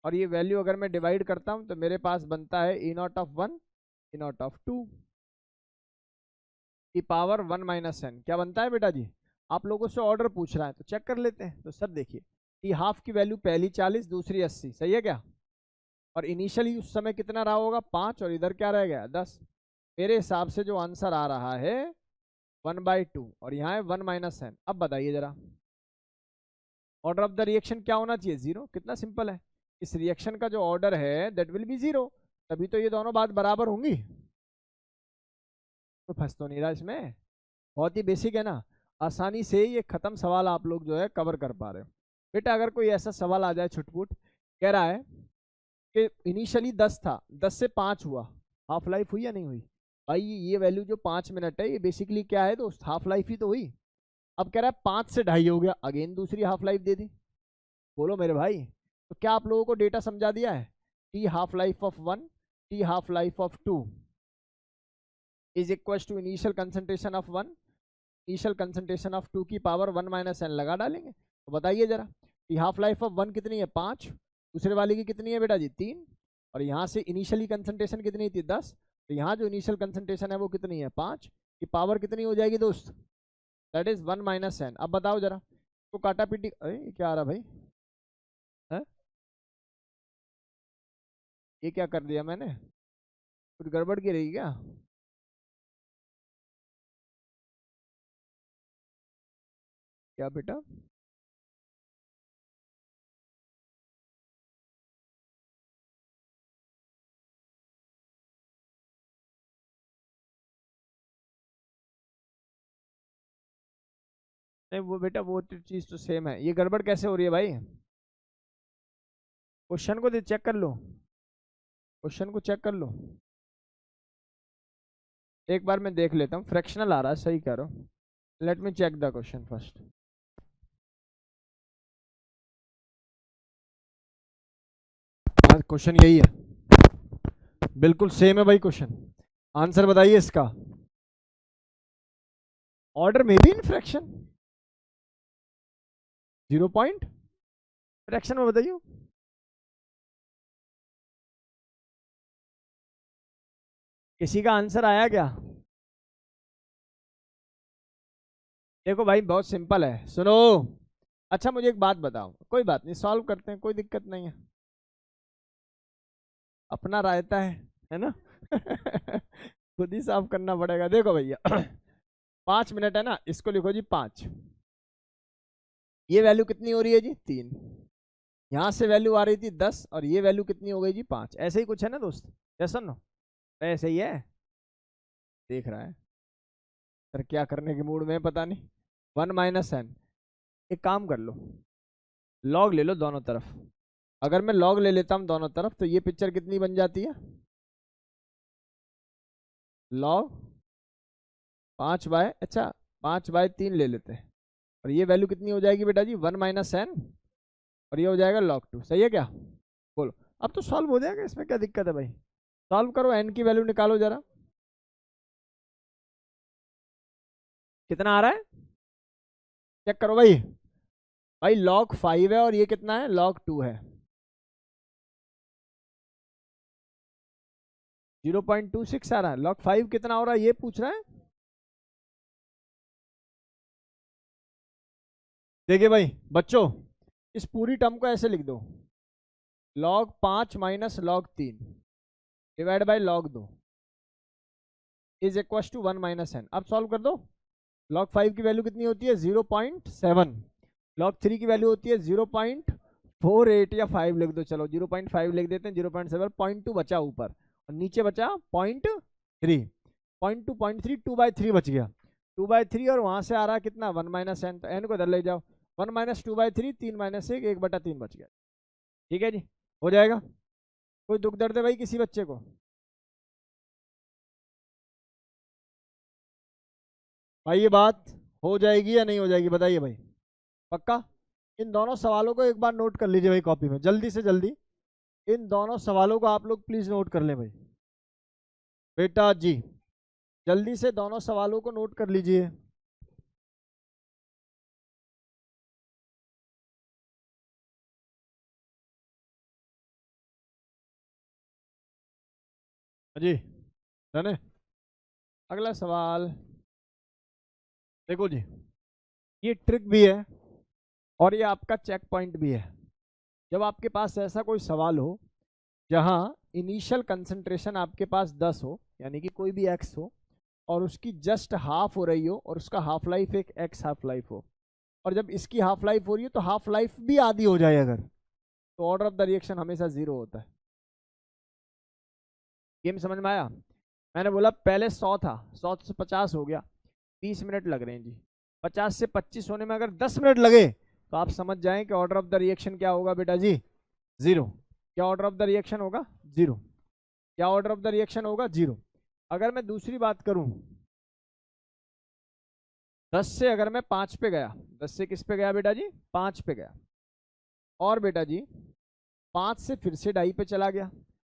और ये वैल्यू अगर मैं डिवाइड करता हूं तो मेरे पास बनता है A0 ऑफ 1, A0 ऑफ 2 की पावर 1 - n। क्या बनता है बेटा जी? आप लोगों से ऑर्डर पूछ रहा है तो चेक कर लेते हैं। तो सर देखिए, टी हाफ की वैल्यू पहली 40, दूसरी 80, सही है क्या? और इनिशियली उस समय कितना रहा होगा? 5, और इधर क्या रह गया? 10। मेरे हिसाब से जो आंसर आ रहा है 1/2, और यहाँ है 1 - n। अब बताइए जरा, ऑर्डर ऑफ द रिएक्शन क्या होना चाहिए? 0। कितना सिंपल है, इस रिएक्शन का जो ऑर्डर है दैट विल बी 0, तभी तो ये दोनों बात बराबर होंगी। तो फंस तो नहीं रहा इसमें, बहुत ही बेसिक है ना, आसानी से ये खत्म सवाल आप लोग जो है कवर कर पा रहे हो। बेटा अगर कोई ऐसा सवाल आ जाए छुटपुट, कह रहा है कि इनिशियली 10 था, 10 से 5 हुआ, हाफ लाइफ हुई या नहीं हुई? भाई ये वैल्यू जो 5 मिनट है, ये बेसिकली क्या है दोस्त? हाफ लाइफ ही तो हुई। अब कह रहा है 5 से 2.5 हो गया, अगेन दूसरी हाफ लाइफ दे दी। बोलो मेरे भाई, तो क्या आप लोगों को डेटा समझा दिया है? T half life of 1, T half life of 2 is equal to initial concentration of 1, initial concentration of 2 की पावर 1 - n लगा डालेंगे। तो बताइए जरा, कि हाफ लाइफ ऑफ 1 कितनी है? 5। दूसरे वाले की कितनी है बेटा जी? 3। और यहाँ से इनिशियली कंसंट्रेशन कितनी थी? 10। तो यहाँ जो इनिशियल कंसंट्रेशन है वो कितनी है? 5 की पावर कितनी हो जाएगी दोस्त? That is 1 - n। अब बताओ जरा, तो काटा पीटी, अरे क्या आ रहा भाई है? ये क्या कर दिया मैंने? कुछ गड़बड़ की रही क्या? क्या बेटा? नहीं वो बेटा, वो चीज तो सेम है, ये गड़बड़ कैसे हो रही है भाई? क्वेश्चन को चेक कर लो, क्वेश्चन को चेक कर लो एक बार, मैं देख लेता हूँ। फ्रैक्शनल आ रहा है, सही कह रहा हूँ। Let me check the question first. Question यही है, बिल्कुल सेम है भाई क्वेश्चन। आंसर बताइए इसका। ऑर्डर में भी इन फ्रैक्शन 0. फ्रैक्शन में बताइए। किसी का आंसर आया क्या? देखो भाई बहुत सिंपल है, सुनो। अच्छा मुझे एक बात बताओ, कोई बात नहीं सॉल्व करते हैं, कोई दिक्कत नहीं है, अपना रायता है ना। खुद ही साफ करना पड़ेगा। देखो भैया 5 मिनट है ना, इसको लिखो जी 5। ये वैल्यू कितनी हो रही है जी 3। यहाँ से वैल्यू आ रही थी 10 और ये वैल्यू कितनी हो गई जी 5। ऐसे ही कुछ है ना दोस्त, ऐसा ना, ऐसे ही है। देख रहा है सर क्या करने के मूड में है पता नहीं। 1 - n। एक काम कर लो, लॉग ले लो दोनों तरफ। अगर मैं लॉग ले लेता हूँ दोनों तरफ तो ये पिक्चर कितनी बन जाती है? लॉग 5/, अच्छा 5/3 ले लेते हैं। और ये वैल्यू कितनी हो जाएगी बेटा जी 1 - n। और ये हो जाएगा log 2। सही है क्या? बोलो। अब तो सॉल्व हो जाएगा, इसमें क्या दिक्कत है भाई? सॉल्व करो, n की वैल्यू निकालो जरा, कितना आ रहा है चेक करो भाई। भाई log 5 है और ये कितना है log 2 है। 0.26 आ रहा है। log 5 कितना हो रहा है ये पूछ रहा है। देखिए भाई बच्चों, इस पूरी टर्म को ऐसे लिख दो, log 5 - log 3 divide by log 2 is equal to 1 - n। अब सॉल्व कर दो। log 5 की वैल्यू कितनी होती है 0.7। log 3 की वैल्यू होती है 0.48 या 5 लिख दो, चलो 0.5 लिख देते हैं। 0.7 0.2 बचा ऊपर और नीचे बचा 0.3। 0.2 0.3 2/3 बच गया। 2/3 और वहां से आ रहा है कितना 1 - n, तो n को इधर ले जाओ। 1 - 2/3 3 - 1 1/3 बच गया। ठीक है जी, हो जाएगा। कोई दुख दर्द है भाई किसी बच्चे को? भाई ये बात हो जाएगी या नहीं हो जाएगी बताइए भाई, पक्का? इन दोनों सवालों को एक बार नोट कर लीजिए भाई कॉपी में, जल्दी से जल्दी। इन दोनों सवालों को आप लोग प्लीज नोट कर लें भाई। बेटा जी जल्दी से दोनों सवालों को नोट कर लीजिए। जी डन है। अगला सवाल देखो जी, ये ट्रिक भी है और ये आपका चेक पॉइंट भी है। जब आपके पास ऐसा कोई सवाल हो जहां इनिशियल कंसंट्रेशन आपके पास 10 हो, यानी कि कोई भी एक्स हो और उसकी जस्ट हाफ हो रही हो और उसका हाफ लाइफ एक एक्स हाफ लाइफ हो, और जब इसकी हाफ लाइफ हो रही है तो हाफ लाइफ भी आधी हो जाए अगर, तो ऑर्डर ऑफ द रिएक्शन हमेशा 0 होता है। गेम समझ में आया? मैंने बोला पहले 100 था, 100 से 50 हो गया, 20 मिनट लग रहे हैं जी। 50 से 25 होने में अगर 10 मिनट लगे तो आप समझ जाएं कि ऑर्डर ऑफ द रिएक्शन क्या होगा बेटा जी 0। क्या ऑर्डर ऑफ द रिएक्शन होगा 0। क्या ऑर्डर ऑफ द रिएक्शन होगा 0। अगर मैं दूसरी बात करूं, 10 से अगर मैं 5 पे गया, 10 से किस पे गया बेटा जी 5 पे गया, और बेटा जी 5 से फिर से डाई पे चला गया,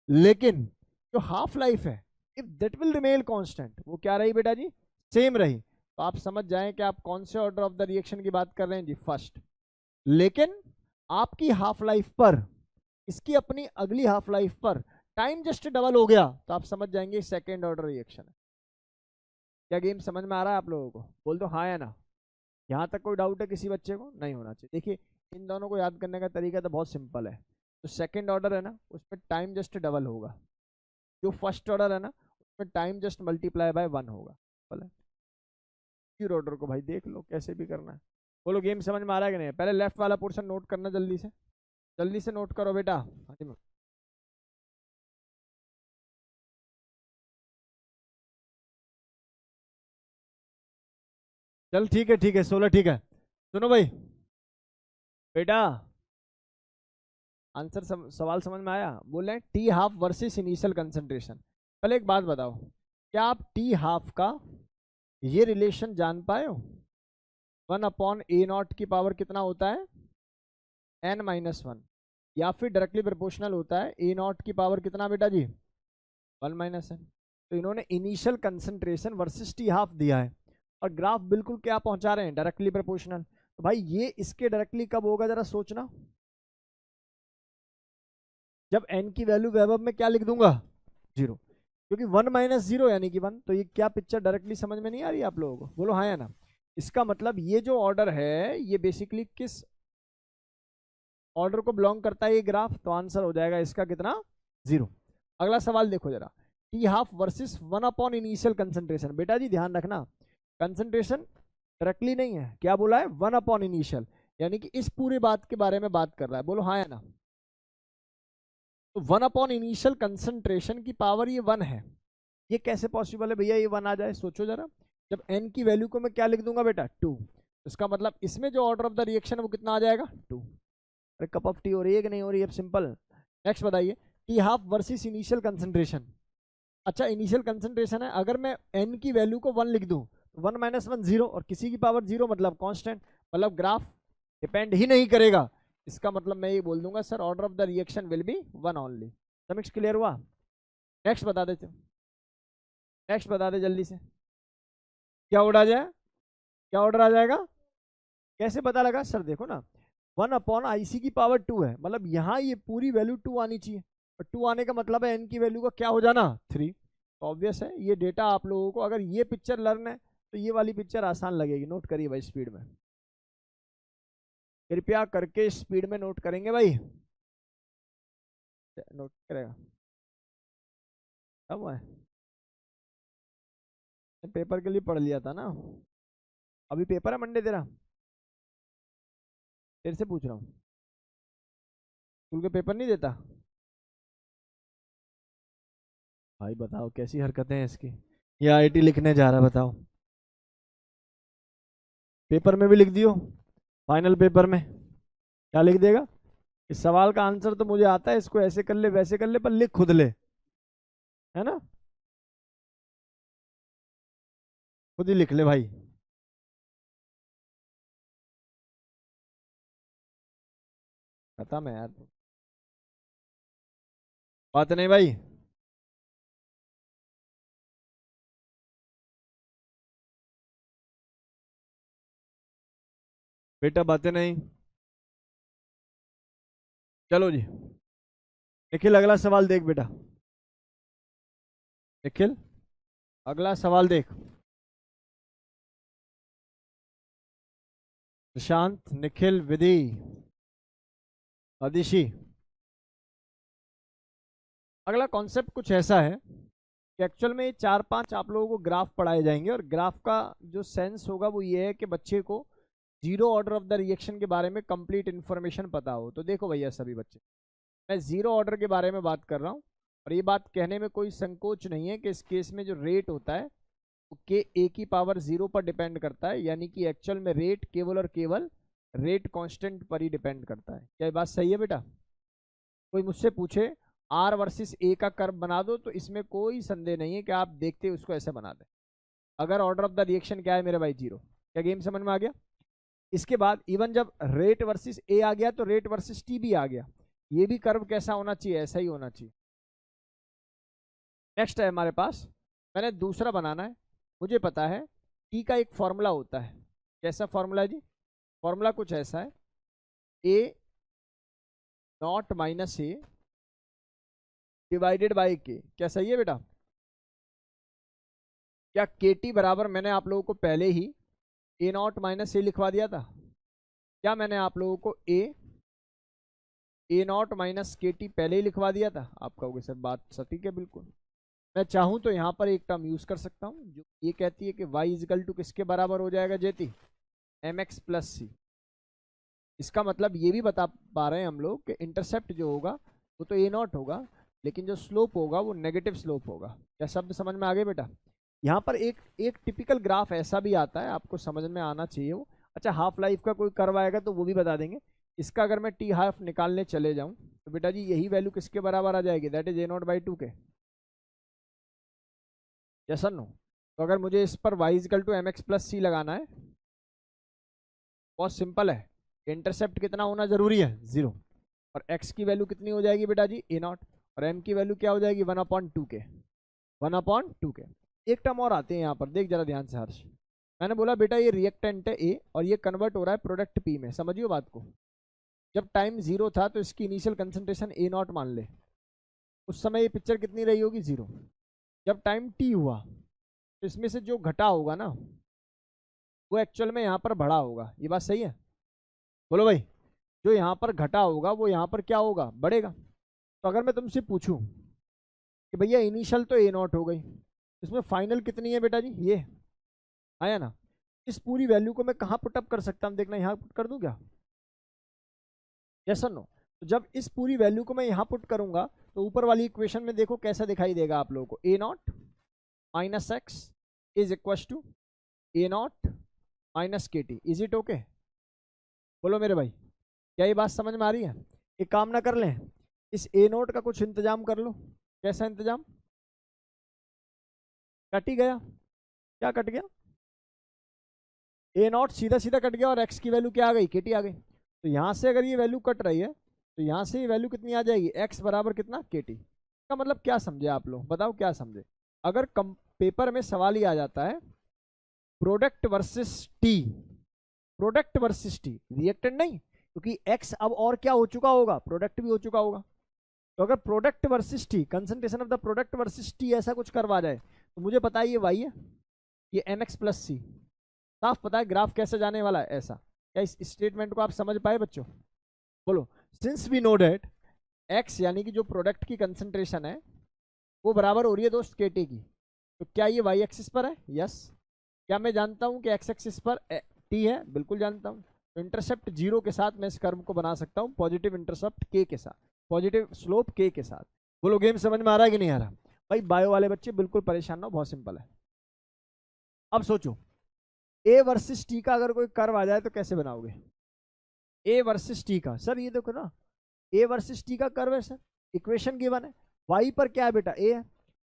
लेकिन जो हाफ लाइफ है if that will remain constant, वो क्या रही बेटा जी सेम रही, तो आप समझ जाएं कि आप कौन से ऑर्डर ऑफ द रिएक्शन की बात कर रहे हैं जी फर्स्ट। लेकिन आपकी हाफ लाइफ पर, इसकी अपनी अगली हाफ लाइफ पर टाइम जस्ट डबल हो गया तो आप समझ जाएंगे सेकेंड ऑर्डर रिएक्शन है। क्या गेम समझ में आ रहा है आप लोगों को? बोल दो हाँ या ना। यहाँ तक कोई डाउट है किसी बच्चे को? नहीं होना चाहिए। देखिए इन दोनों को याद करने का तरीका तो बहुत सिंपल है। तो सेकेंड ऑर्डर है ना उसमें टाइम जस्ट डबल होगा, जो फर्स्ट ऑर्डर है ना उसमें टाइम जस्ट मल्टीप्लाई बाय 1 होगा। बोले फिर ऑर्डर को भाई देख लो कैसे भी करना है। बोलो गेम समझ में आ रहा है कि नहीं? पहले लेफ्ट वाला पोर्शन नोट करना जल्दी से, जल्दी से नोट करो बेटा। हाँ जी, चल ठीक है 16 ठीक है। सुनो भाई बेटा, आंसर सवाल समझ में आया? बोले T half versus initial concentration. पहले एक बात बताओ, क्या आप टी हाफ का ये रिलेशन जान पाए हो? 1/a0 की पावर कितना होता है n-1, या फिर डायरेक्टली प्रोपोर्शनल होता है a0 की पावर कितना बेटा जी 1 - n। तो इन्होंने initial concentration versus T half दिया है और ग्राफ बिल्कुल क्या पहुंचा रहे हैं डायरेक्टली प्रोपोर्शनल। तो भाई ये इसके डायरेक्टली कब होगा जरा सोचना। जब n की वैल्यू वैभव में क्या लिख दूंगा, 0, क्योंकि 1 माइनस 0 यानी कि 1। तो ये क्या पिक्चर डायरेक्टली समझ में नहीं आ रही है आप लोगों को? बोलो हाँ या ना। इसका मतलब ये जो ऑर्डर है ये बेसिकली किस ऑर्डर को बिलोंग करता है ये ग्राफ? तो आंसर हो जाएगा इसका कितना, 0। अगला सवाल देखो जरा, T half versus 1 upon initial concentration. बेटा जी ध्यान रखना, कंसंट्रेशन डायरेक्टली नहीं है, क्या बोला है, 1 अपॉन इनिशियल, यानी कि इस पूरी बात के बारे में बात कर रहा है। बोलो हाँ या ना। तो 1 अपॉन इनिशियल कंसंट्रेशन की पावर ये 1 है। ये कैसे पॉसिबल है भैया ये 1 आ जाए? सोचो जरा, जब n की वैल्यू को मैं क्या लिख दूंगा बेटा, 2, इसका मतलब इसमें जो ऑर्डर ऑफ द रिएक्शन है वो कितना आ जाएगा, 2। अरे कप ऑफ टी हो रही है कि नहीं हो रही है? अब सिंपल। नेक्स्ट बताइए, T half versus initial concentration. अच्छा इनिशियल कंसंट्रेशन है, अगर मैं n की वैल्यू को 1 लिख दूं, 1 माइनस 1 0, और किसी की पावर 0 मतलब कांस्टेंट, मतलब ग्राफ डिपेंड ही नहीं करेगा। इसका मतलब मैं ये बोल दूंगा sir order of the reaction will be 1 only. Samiksh clear हुआ? नेक्स्ट बता देते, नेक्स्ट बता दे जल्दी से, क्या ऑर्डर आ जाए, क्या ऑर्डर आ जाएगा? कैसे पता लगा सर? देखो ना, 1 अपॉन आईसी की पावर 2 है, मतलब यहाँ ये पूरी वैल्यू 2 आनी चाहिए, और 2 आने का मतलब है n की वैल्यू का क्या हो जाना, 3। तो ऑब्वियस है ये डेटा आप लोगों को, अगर ये पिक्चर लर्न है तो ये वाली पिक्चर आसान लगेगी। नोट करिए भाई स्पीड में, कृपया करके स्पीड में नोट करेंगे भाई, नोट करेगा अब है, पेपर के लिए पढ़ लिया था ना, अभी पेपर है मंडे तेरा, तेरे से पूछ रहा हूँ, स्कूल के पेपर नहीं देता भाई? बताओ कैसी हरकतें हैं इसकी, ये आईटी लिखने जा रहा है, बताओ पेपर में भी लिख दियो, फाइनल पेपर में क्या लिख देगा? इस सवाल का आंसर तो मुझे आता है, इसको ऐसे कर ले वैसे कर ले, पर लिख खुद ले, है ना, खुद ही लिख ले भाई। खत्म है यार, बात नहीं भाई। बेटा बातें नहीं, चलो जी निखिल अगला सवाल देख बेटा, निखिल अगला सवाल देख। प्रशांत, निखिल, विधि, अदिशी, अगला कॉन्सेप्ट कुछ ऐसा है कि एक्चुअल में ये 4-5 आप लोगों को ग्राफ पढ़ाए जाएंगे, और ग्राफ का जो सेंस होगा वो ये है कि बच्चे को zero order of the reaction के बारे में कंप्लीट इन्फॉर्मेशन पता हो। तो देखो भैया सभी बच्चे, मैं जीरो ऑर्डर के बारे में बात कर रहा हूँ, और ये बात कहने में कोई संकोच नहीं है कि इस केस में जो रेट होता है वो के ए की पावर 0 पर डिपेंड करता है, यानी कि एक्चुअल में रेट केवल और केवल रेट कांस्टेंट पर ही डिपेंड करता है। क्या ये बात सही है बेटा? कोई मुझसे पूछे आर वर्सेस ए का कर्व बना दो, तो इसमें कोई संदेह नहीं है कि आप देखते उसको ऐसे बना दें, अगर ऑर्डर ऑफ द रिएक्शन क्या है मेरे भाई, 0। क्या गेम समझ में आ गया? इसके बाद इवन जब रेट वर्सेस ए आ गया तो रेट वर्सेस टी भी आ गया, ये भी कर्व कैसा होना चाहिए, ऐसा ही होना चाहिए। नेक्स्ट है हमारे पास, मैंने दूसरा बनाना है, मुझे पता है टी का एक फॉर्मूला होता है। कैसा फॉर्मूला है जी? फॉर्मूला कुछ ऐसा है, A not minus A divided by K. क्या सही है बेटा? क्या के टी बराबर, मैंने आप लोगों को पहले ही ए नॉट माइनस ए लिखवा दिया था? क्या मैंने आप लोगों को ए नॉट माइनस के टी पहले ही लिखवा दिया था? आप कहोगे सर बात सटीक है, बिल्कुल। मैं चाहूं तो यहाँ पर एक टर्म यूज कर सकता हूँ जो ये कहती है कि y इजिकल टू किसके बराबर हो जाएगा जेती, एम एक्स प्लस सी। इसका मतलब ये भी बता पा रहे हैं हम लोग कि इंटरसेप्ट जो होगा वो तो ए नॉट होगा, लेकिन जो स्लोप होगा वो नेगेटिव स्लोप होगा। क्या शब्द समझ में आ गए बेटा? यहाँ पर एक एक टिपिकल ग्राफ ऐसा भी आता है, आपको समझ में आना चाहिए वो। अच्छा हाफ लाइफ का कोई कर्व आएगा तो वो भी बता देंगे। इसका अगर मैं टी हाफ निकालने चले जाऊँ तो बेटा जी यही वैल्यू किसके बराबर आ जाएगी, that is A not by 2 के। यस और नो? तो अगर मुझे इस पर y is equal to M X plus C लगाना है, बहुत सिंपल है, इंटरसेप्ट कितना होना जरूरी है, 0, और x की वैल्यू कितनी हो जाएगी बेटा जी, ए नॉट, और m की वैल्यू क्या हो जाएगी, 1/2 के, 1/2 के। एक टर्म और आते हैं यहाँ पर, देख जरा ध्यान से हर्ष, मैंने बोला बेटा ये रिएक्टेंट है ए और ये कन्वर्ट हो रहा है प्रोडक्ट पी में, समझियो बात को। जब टाइम 0 था तो इसकी इनिशियल कंसंट्रेशन A0 मान ले, उस समय ये पिक्चर कितनी रही होगी, 0। जब टाइम t हुआ तो इसमें से जो घटा होगा ना वो एक्चुअल में यहाँ पर बढ़ा होगा। ये बात सही है? बोलो भाई, जो यहाँ पर घटा होगा वो यहाँ पर क्या होगा, बढ़ेगा। तो अगर मैं तुमसे पूछूं कि भैया इनिशियल तो A0 हो गई, इसमें फाइनल कितनी है बेटा जी, ये आया ना, इस पूरी वैल्यू को मैं कहाँ पुटअप कर सकता हूँ, देखना यहाँ पुट कर दूं क्या, यस और नो। तो जब इस पूरी वैल्यू को मैं यहाँ पुट करूंगा तो ऊपर वाली इक्वेशन में देखो कैसा दिखाई देगा आप लोगों को, A0 minus X is equal to A0 minus KT। Is it okay? बोलो मेरे भाई, क्या ये बात समझ में आ रही है? एक काम ना कर लें, इस A0 का कुछ इंतजाम कर लो। कैसा इंतजाम? कट ही गया, क्या कट गया, A0 सीधा सीधा कट गया और x की वैल्यू क्या आ गई, KT आ गई। तो यहाँ से अगर ये वैल्यू कट रही है तो यहाँ से ये वैल्यू कितनी आ जाएगी, x बराबर कितना, KT। का मतलब क्या समझे आप लोग, बताओ क्या समझे? अगर पेपर में सवाल ही आ जाता है product versus T, product versus T, reactant नहीं, क्योंकि x अब और क्या हो चुका होगा, प्रोडक्ट भी हो चुका होगा। तो अगर product versus T, concentration of the product versus T ऐसा कुछ करवा जाए तो मुझे पता है ये y है, ये mx प्लस सी, साफ पता है ग्राफ कैसे जाने वाला है ऐसा। क्या इस स्टेटमेंट को आप समझ पाए बच्चों? बोलो, since we know that x यानी कि जो प्रोडक्ट की कंसंट्रेशन है वो बराबर हो रही है दोस्त KT की, तो क्या ये y एक्सिस पर है? यस। क्या मैं जानता हूं कि x एक्सिस पर t है? बिल्कुल जानता हूं। तो इंटरसेप्ट 0 के साथ मैं इस कर्व को बना सकता हूं पॉजिटिव इंटरसेप्ट k के साथ, पॉजिटिव स्लोप k के साथ। बोलो गेम समझ में आ रहा है कि नहीं आ रहा? भाई बायो वाले बच्चे बिल्कुल परेशान ना हो, बहुत सिंपल है। अब सोचो A वर्सेस T का अगर कोई कर्व आ जाए तो कैसे बनाओगे? A वर्सेस T का, सर ये देखो ना, A वर्सेस T का कर्व है सर, इक्वेशन गिवन है, y पर क्या है बेटा, A है,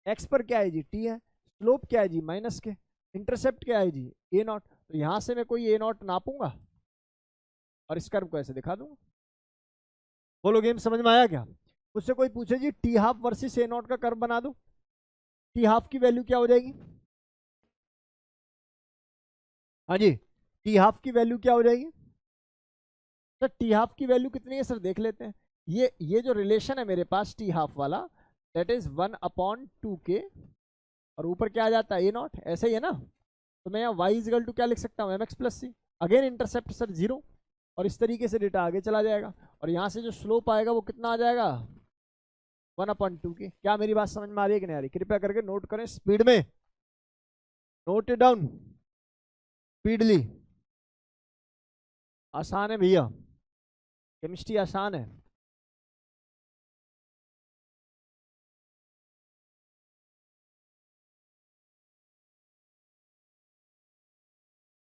x पर क्या है जी, T है, स्लोप क्या है जी, माइनस के, इंटरसेप्ट क्या है जी, A0। तो यहां से मैं कोई A0 नापूंगा और इस कर्व को ऐसे दिखा दूंगा। बोलो गेम समझ में आया क्या? मुझसे कोई पूछे जी T हाफ वर्सेस A0 का कर्व बना दो, T हाफ की वैल्यू क्या हो जाएगी? हाँ जी, T हाफ की वैल्यू क्या हो जाएगी सर? T हाफ की वैल्यू कितनी है सर, देख लेते हैं। ये जो रिलेशन है मेरे पास T हाफ वाला, दैट इज 1/2k, और ऊपर क्या आ जाता है, A0, ऐसे ही है ना। तो मैं यहाँ y इजगल टू क्या लिख सकता हूँ, mx प्लस सी, अगेन इंटरसेप्ट सर 0, और इस तरीके से डेटा आगे चला जाएगा, और यहाँ से जो स्लोप आएगा वो कितना आ जाएगा, 1/2k। क्या मेरी बात समझ में आ रही है कि नहीं आ रही? कृपया करके नोट करें स्पीड में, नोट इट डाउन स्पीडली। आसान है भैया, केमिस्ट्री आसान है।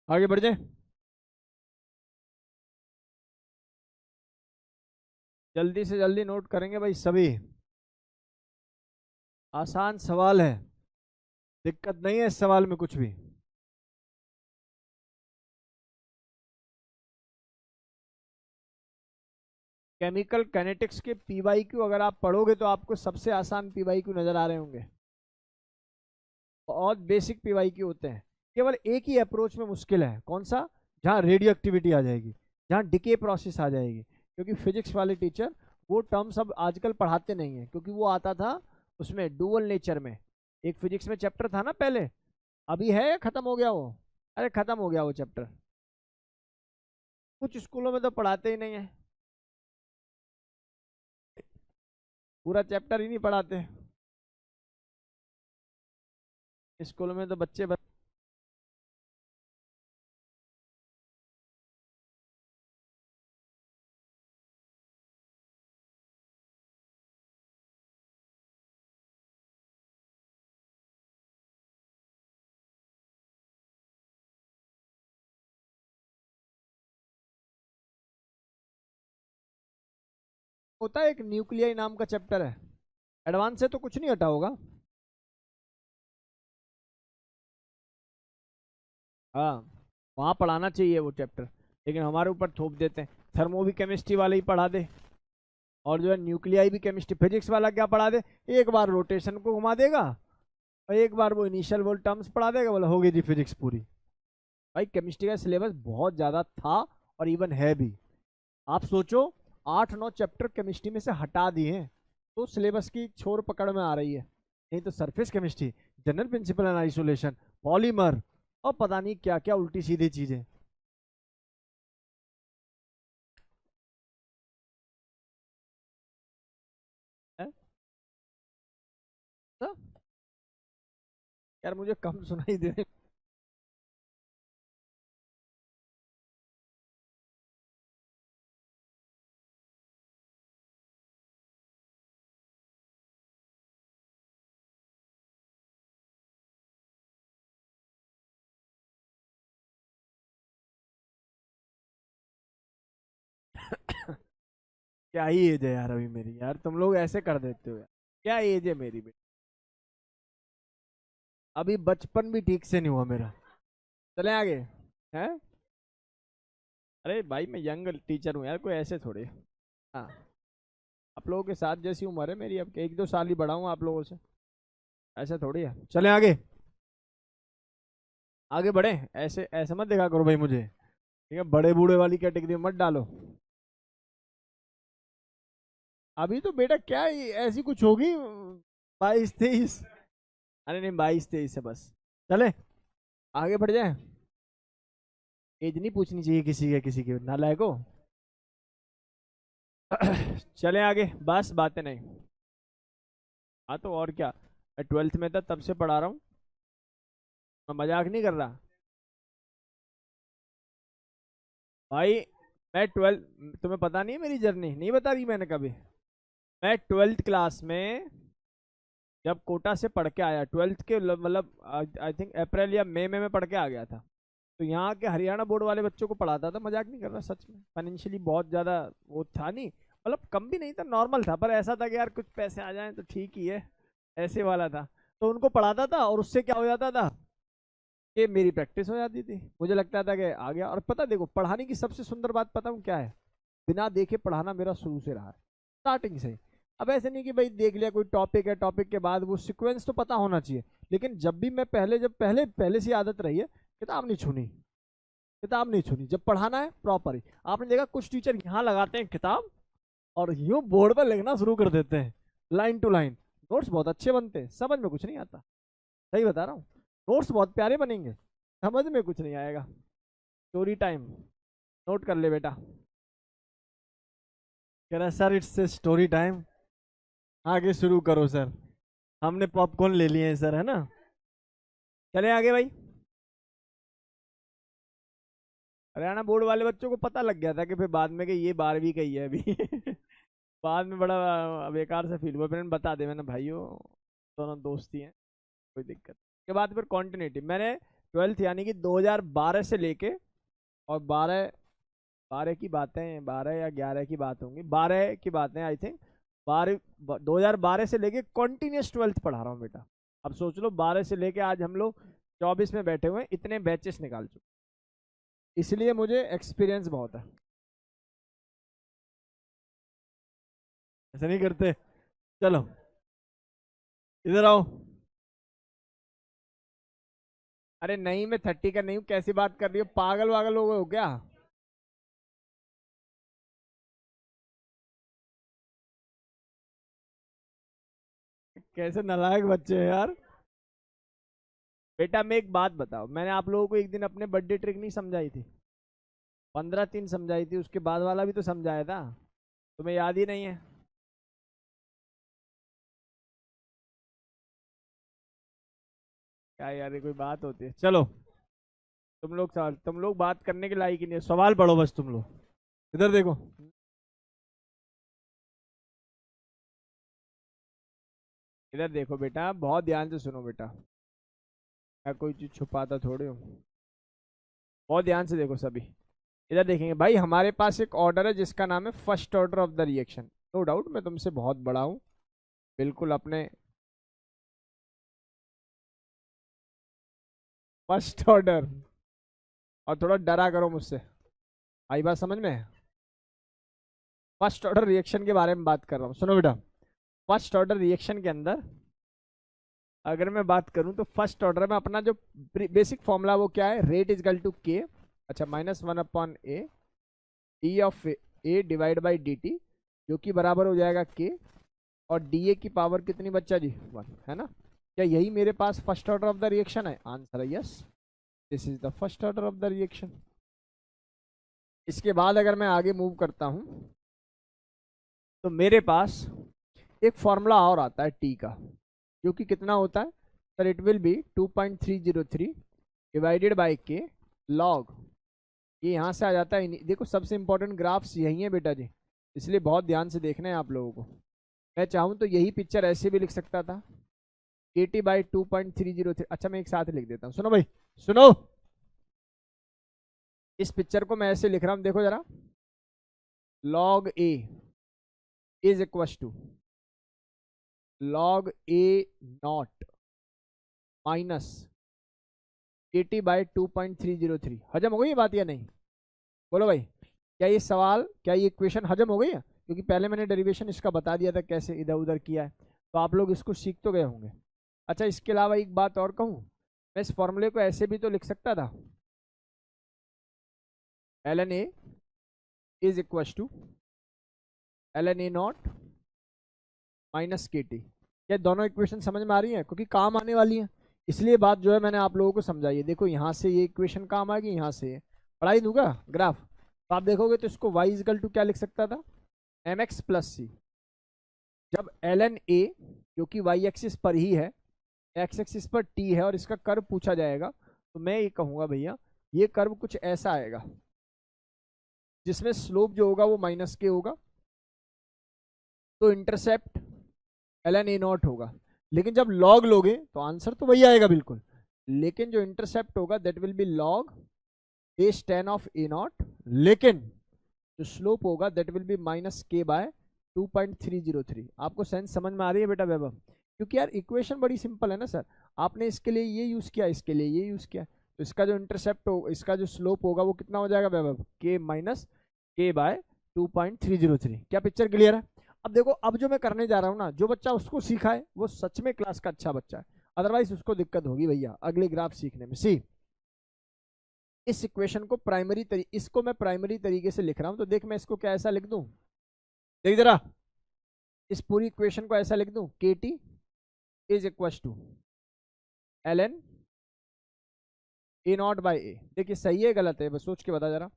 आगे बढ़ जाए, जल्दी से जल्दी नोट करेंगे भाई सभी, आसान सवाल है, दिक्कत नहीं है इस सवाल में कुछ भी। केमिकल काइनेटिक्स के PYQ अगर आप पढ़ोगे तो आपको सबसे आसान PYQ नजर आ रहे होंगे, बहुत बेसिक PYQ होते हैं। केवल एक ही अप्रोच में मुश्किल है, कौन सा? जहाँ रेडियो एक्टिविटी आ जाएगी, जहाँ डिके प्रोसेस आ जाएगी, क्योंकि फिजिक्स वाले टीचर वो टर्म्स अब आजकल पढ़ाते नहीं है, क्योंकि वो आता था उसमें डुअल नेचर में, एक फिजिक्स में चैप्टर था ना पहले, अभी है या खत्म हो गया वो? अरे खत्म हो गया वो चैप्टर, कुछ स्कूलों में तो पढ़ाते ही नहीं है, पूरा चैप्टर ही नहीं पढ़ाते स्कूलों में तो बच्चे होता है, एक न्यूक्लियाई नाम का चैप्टर है, एडवांस से तो कुछ नहीं हटा होगा। हाँ, वहाँ पढ़ाना चाहिए वो चैप्टर, लेकिन हमारे ऊपर थोप देते हैं, थर्मो भी केमिस्ट्री वाले ही पढ़ा दे, और जो है न्यूक्लियाई भी केमिस्ट्री, फिजिक्स वाला क्या पढ़ा दे, एक बार रोटेशन को घुमा देगा और एक बार वो इनिशियल वो टर्म्स पढ़ा देगा, बोला होगी जी फिजिक्स पूरी। भाई केमिस्ट्री का सिलेबस बहुत ज़्यादा था और इवन है भी, आप सोचो 8-9 चैप्टर केमिस्ट्री में से हटा दिए हैं, तो सिलेबस की छोर पकड़ में आ रही है। नहीं तो surface chemistry, general principle and isolation, polymer और पता नहीं क्या क्या उल्टी सीधी चीजें। है? तो यार मुझे कम सुनाई दे रहे। क्या ही एज है यार अभी मेरी, यार तुम लोग ऐसे कर देते हो यार। क्या एज है मेरी बेटी, अभी बचपन भी ठीक से नहीं हुआ मेरा। चले आगे। हैं? अरे भाई मैं यंग टीचर हूँ यार, कोई ऐसे थोड़े। हाँ, आप लोगों के साथ जैसी उम्र है मेरी, अब 1-2 साल ही बड़ा हूँ आप लोगों से, ऐसा थोड़ी है। चले आगे, आगे बढ़े। ऐसे ऐसे मत देखा करो भाई मुझे, ठीक है? बड़े बूढ़े वाली कैटेगरी में मत डालो। अभी तो बेटा क्या ऐसी कुछ होगी, 22-23। अरे नहीं, 22-23 है बस। चले आगे बढ़ जाए। एज नहीं पूछनी चाहिए किसी के नालायको। चले आगे, बस बातें नहीं। हाँ तो और क्या, मैं 12th में था तब से पढ़ा रहा हूँ, मैं मजाक नहीं कर रहा भाई। मैं 12, तुम्हें पता नहीं है मेरी जर्नी, नहीं बता रही मैंने कभी। मैं 12th क्लास में जब कोटा से पढ़ के आया, 12th के मतलब आई थिंक अप्रैल या मई में पढ़ के आ गया था। तो यहाँ के हरियाणा बोर्ड वाले बच्चों को पढ़ाता था, मजाक नहीं कर रहा सच में। फाइनेंशियली बहुत ज़्यादा वो था नहीं, मतलब कम भी नहीं था, नॉर्मल था, पर ऐसा था कि यार कुछ पैसे आ जाएं तो ठीक ही है, ऐसे वाला था। तो उनको पढ़ाता था और उससे क्या हो जाता था कि मेरी प्रैक्टिस हो जाती थी, मुझे लगता था कि आ गया। और पता देखो, पढ़ाने की सबसे सुंदर बात पता हूँ क्या है, बिना देखे पढ़ाना मेरा शुरू से रहा है, स्टार्टिंग से। अब ऐसे नहीं कि भाई देख लिया कोई टॉपिक है, टॉपिक के बाद वो सीक्वेंस तो पता होना चाहिए, लेकिन जब भी मैं जब पहले पहले से आदत रही है, किताब नहीं छूनी, किताब नहीं छूनी जब पढ़ाना है प्रॉपर ही। आपने देखा कुछ टीचर यहाँ लगाते हैं किताब और यूं बोर्ड पर लिखना शुरू कर देते हैं, लाइन टू लाइन। नोट्स बहुत अच्छे बनते हैं, समझ में कुछ नहीं आता, सही बता रहा हूँ। नोट्स बहुत प्यारे बनेंगे, समझ में कुछ नहीं आएगा। स्टोरी टाइम, नोट कर ले बेटा। कह रहा सर इट्स स्टोरी टाइम, आगे शुरू करो सर, हमने पॉपकॉर्न ले लिए हैं सर, है ना? चले आगे भाई। हरियाणा बोर्ड वाले बच्चों को पता लग गया था कि फिर बाद में कि ये 12वीं का ही है अभी। बाद में बड़ा बेकार से फील हुआ, फिर बता दे मैंने, भाइयों दोनों दोस्ती हैं, कोई दिक्कत नहीं। के बाद फिर कॉन्टिन्यूटी, मैंने 12th यानी कि 2012 से लेके, और 12 12 की बातें, 12 या 11 की बात होंगी, 12 की बातें आई थिंक। 2012 से लेके कॉन्टिन्यूस 12th पढ़ा रहा हूँ बेटा। अब सोच लो 12 से लेके आज हम लोग 24 में बैठे हुए हैं, इतने बैचेस निकाल चुके, इसलिए मुझे एक्सपीरियंस बहुत है। ऐसा नहीं करते। चलो इधर आओ। अरे नहीं, मैं 30 का नहीं हूँ, कैसी बात कर रही हो, पागल वागल हो गए हो क्या? कैसे नालायक बच्चे हैं यार। बेटा मैं एक बात बताओ, मैंने आप लोगों को एक दिन अपने बर्थडे ट्रिक नहीं समझाई थी? 15-3 समझाई थी, उसके बाद वाला भी तो समझाया था, तुम्हें याद ही नहीं है? क्या यार, ये कोई बात होती है? चलो, तुम लोग बात करने के लायक ही नहीं है, सवाल पढ़ो बस तुम लोग। इधर देखो, इधर देखो बेटा, बहुत ध्यान से सुनो बेटा, मैं कोई चीज छुपाता थोड़ी हूँ। बहुत ध्यान से देखो सभी, इधर देखेंगे भाई। हमारे पास एक ऑर्डर है जिसका नाम है first order of the reaction. No doubt मैं तुमसे बहुत बड़ा हूँ, बिल्कुल अपने फर्स्ट ऑर्डर। और थोड़ा डरा करो मुझसे, आई बात समझ में? फर्स्ट ऑर्डर रिएक्शन के बारे में बात कर रहा हूँ, सुनो बेटा। फर्स्ट ऑर्डर रिएक्शन के अंदर अगर मैं बात करूं तो फर्स्ट ऑर्डर में अपना जो बेसिक फॉर्मूला वो क्या है, रेट इज इक्वल टू के, अच्छा, -1/a, E of A divide by D T, जो कि बराबर हो जाएगा के, और डी ए की पावर कितनी बच्चा जी 1, है ना। क्या यही मेरे पास first order of the reaction है? आंसर है yes, this is the first order of the reaction. इसके बाद अगर मैं आगे मूव करता हूं तो मेरे पास एक फॉर्मूला और आता है टी का, जो कि कितना होता है sir? It will be 2.303 divided by के लॉग, ये यहाँ से आ जाता है। देखो सबसे इंपॉर्टेंट ग्राफ्स यही है बेटा जी, इसलिए बहुत ध्यान से देखना है आप लोगों को। मैं चाहूँ तो यही पिक्चर ऐसे भी लिख सकता था, के टी बाई 2.303। अच्छा मैं एक साथ लिख देता हूँ, सुनो भाई सुनो, इस पिक्चर को मैं ऐसे लिख रहा हूँ, देखो जरा, log A is equal to log A not minus K T by 2.303। हजम हो गई ये बात या नहीं? बोलो भाई, क्या ये सवाल, क्या ये इक्वेशन हजम हो गई है? क्योंकि पहले मैंने डेरिवेशन इसका बता दिया था कैसे इधर उधर किया है, तो आप लोग इसको सीख तो गए होंगे। अच्छा इसके अलावा एक बात और कहूँ, मैं इस फॉर्मूले को ऐसे भी तो लिख सकता था, L N A is equal to L N A not minus K T. क्या दोनों इक्वेशन समझ में आ रही है? क्योंकि काम आने वाली है, इसलिए बात जो है मैंने आप लोगों को समझाई है। देखो यहाँ से ये इक्वेशन काम आएगी, यहाँ से पढ़ाई दूंगा ग्राफ, तो आप देखोगे तो इसको y इजकल टू क्या लिख सकता था? एम एक्स प्लस सी। जब एल एन ए जो कि y एक्सिस पर ही है, x एक्सिस पर t है, और इसका कर्व पूछा जाएगा, तो मैं ये कहूँगा भैया ये कर्व कुछ ऐसा आएगा जिसमें स्लोप जो होगा वो माइनस के होगा, तो intercept L N A naught होगा। लेकिन जब लॉग लोगे तो आंसर तो वही आएगा बिल्कुल, लेकिन जो इंटरसेप्ट होगा that will be log base 10 of A not, लेकिन जो स्लोप होगा दैट विल बी माइनस के बाय 2.303। आपको सेंस समझ में आ रही है बेटा वैभव? क्योंकि यार इक्वेशन बड़ी सिंपल है ना सर, आपने इसके लिए ये यूज किया, इसके लिए ये यूज किया, तो इसका जो इंटरसेप्ट हो, इसका जो स्लोप होगा वो कितना हो जाएगा वैभव? के माइनस के बाय 2.303। क्या पिक्चर क्लियर है? अब देखो, अब जो मैं करने जा रहा हूँ ना, जो बच्चा उसको सीखा है वो सच में क्लास का अच्छा बच्चा है, अदरवाइज उसको दिक्कत होगी भैया अगले ग्राफ सीखने में। सी इस इक्वेशन को इसको मैं प्राइमरी तरीके से लिख रहा हूं, तो देख मैं इसको क्या ऐसा लिख दूं, देख जरा, इस पूरी इक्वेशन को ऐसा लिख दूं, K T is equal to L N A not by A. देखिए सही है गलत है, बस सोच के बता जरा।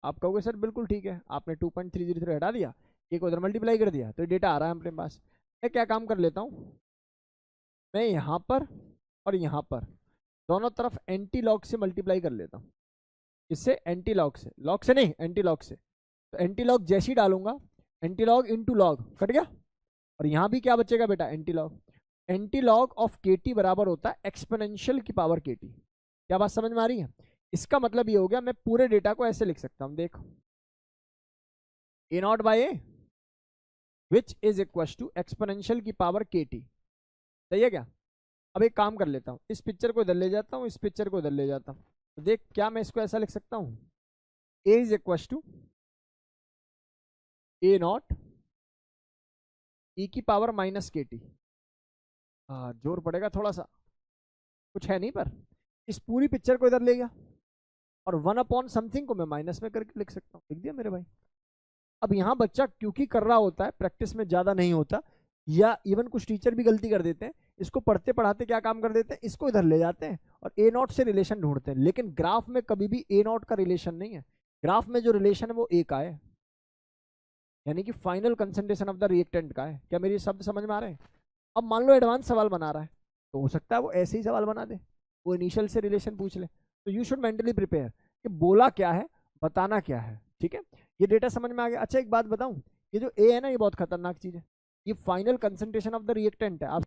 आप कहोगे सर बिल्कुल ठीक है, आपने 2.303 हटा दिया, एक उधर मल्टीप्लाई कर दिया, तो डेटा आ रहा है अपने पास। मैं क्या काम कर लेता हूँ, मैं यहाँ पर और यहाँ पर दोनों तरफ एंटी लॉग से मल्टीप्लाई कर लेता हूँ। इससे एंटी लॉग से नहीं, एंटी लॉग से। तो एंटी लॉग जैसे ही डालूंगा, anti log into log cut गया, और यहाँ भी क्या बचेगा बेटा? Anti log. Anti log of के टी बराबर होता है एक्सपोनेंशियल की पावर के टी। क्या बात समझ में आ रही है? इसका मतलब ये हो गया, मैं पूरे डेटा को ऐसे लिख सकता हूँ, देख, A not by A which is equal to exponential की पावर के टी। सही है क्या? अब एक काम कर लेता हूँ, इस पिक्चर को इधर ले जाता हूँ, इस पिक्चर को इधर ले जाता हूँ, तो देख क्या मैं इसको ऐसा लिख सकता हूँ, A is equal to A not E की पावर माइनस के टी। हाँ जोर पड़ेगा थोड़ा सा, कुछ है नहीं, पर इस पूरी पिक्चर को इधर ले गया, और 1 अपॉन समथिंग को मैं माइनस में करके लिख सकता हूँ। लिख दिया मेरे भाई? अब यहाँ बच्चा क्योंकि कर रहा होता है, प्रैक्टिस में ज्यादा नहीं होता, या इवन कुछ टीचर भी गलती कर देते हैं, इसको पढ़ते पढ़ाते क्या काम कर देते हैं, इसको इधर ले जाते हैं और ए नॉट से रिलेशन ढूंढते हैं। लेकिन ग्राफ में कभी भी ए नॉट का रिलेशन नहीं है, ग्राफ में जो रिलेशन है वो ए का है, यानी कि final concentration of the reactant का है। क्या मेरी शब्द समझ में आ रहे हैं? अब मान लो एडवांस सवाल बना रहा है, तो हो सकता है वो ऐसे ही सवाल बना दे, वो इनिशियल से रिलेशन पूछ ले, तो यू शुड मेंटली प्रिपेयर कि बोला क्या है, बताना क्या है। ठीक है, ये डेटा समझ में आ गया? अच्छा एक बात बताऊं, ये जो ए है ना, ये बहुत खतरनाक चीज है, ये final concentration of the reactant है। आप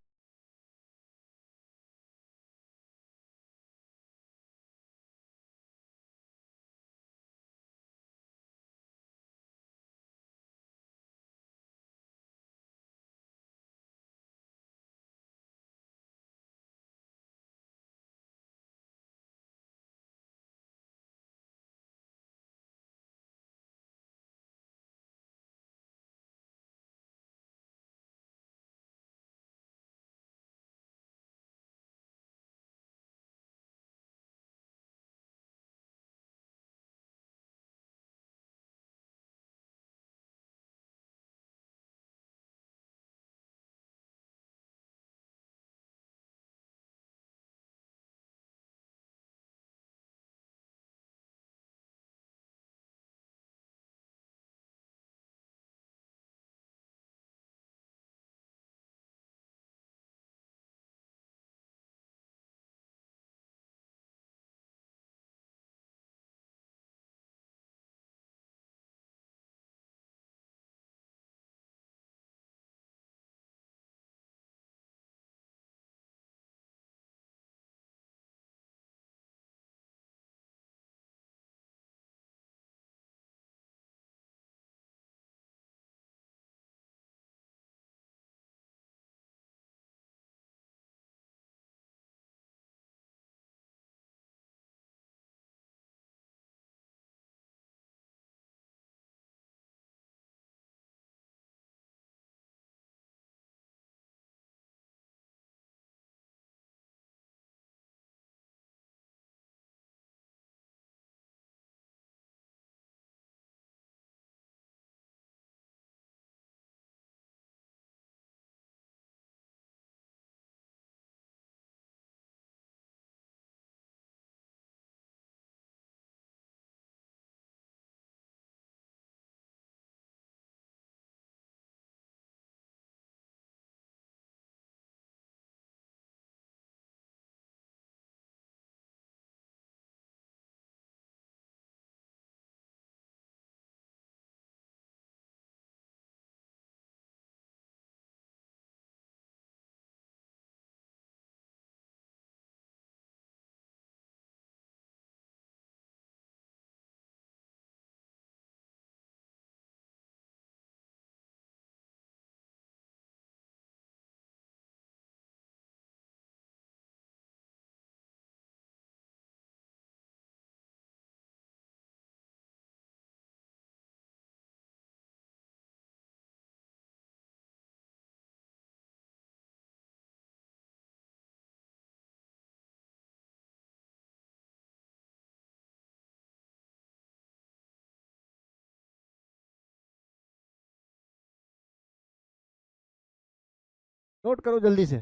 नोट करो जल्दी से।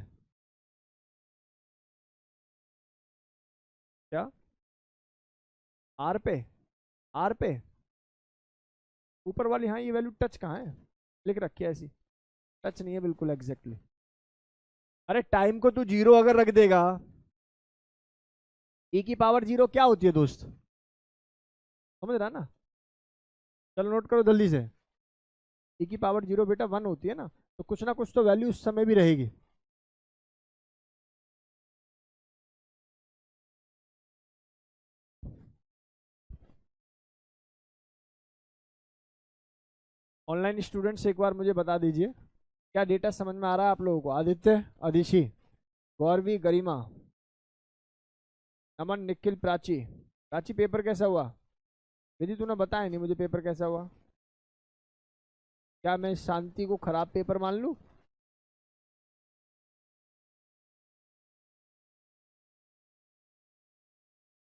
क्या? आर पे? आर पे ऊपर वाली, हाँ ये वैल्यू टच कहाँ है? लिख रखी है ऐसी, टच नहीं है बिल्कुल एग्जैक्टली। अरे टाइम को तू जीरो अगर रख देगा, ई की पावर जीरो क्या होती है दोस्त, समझ रहा ना? चलो नोट करो जल्दी से। ई की पावर जीरो बेटा वन होती है ना, तो कुछ ना कुछ तो वैल्यू उस समय भी रहेगी। ऑनलाइन स्टूडेंट्स एक बार मुझे बता दीजिए, क्या डेटा समझ में आ रहा है आप लोगों को? आदित्य, अदिशि, गौरवी, गरिमा, नमन, निखिल, प्राची। प्राची पेपर कैसा हुआ? यदि तूने बताया नहीं मुझे पेपर कैसा हुआ, क्या मैं शांति को खराब पेपर मान लूं?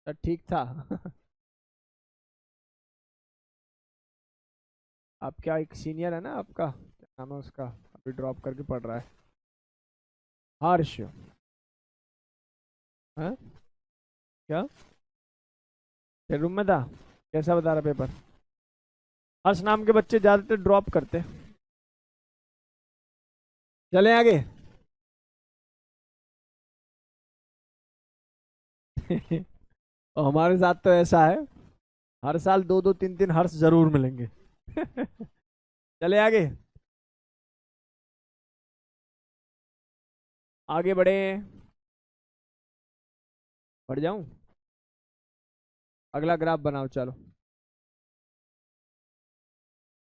तो ठीक था। आप क्या एक सीनियर है ना आपका, क्या नाम है उसका, अभी ड्रॉप करके पढ़ रहा है, हर्ष। हाँ? क्या तेरे रूम में था? कैसा बता रहा पेपर? हर्ष नाम के बच्चे ज्यादातर ड्रॉप करते। चले आगे। और हमारे साथ तो ऐसा है, हर साल दो दो तीन तीन हर्ष जरूर मिलेंगे। चले आगे। आगे बढ़े। बढ़ जाऊं? अगला ग्राफ बनाओ चलो।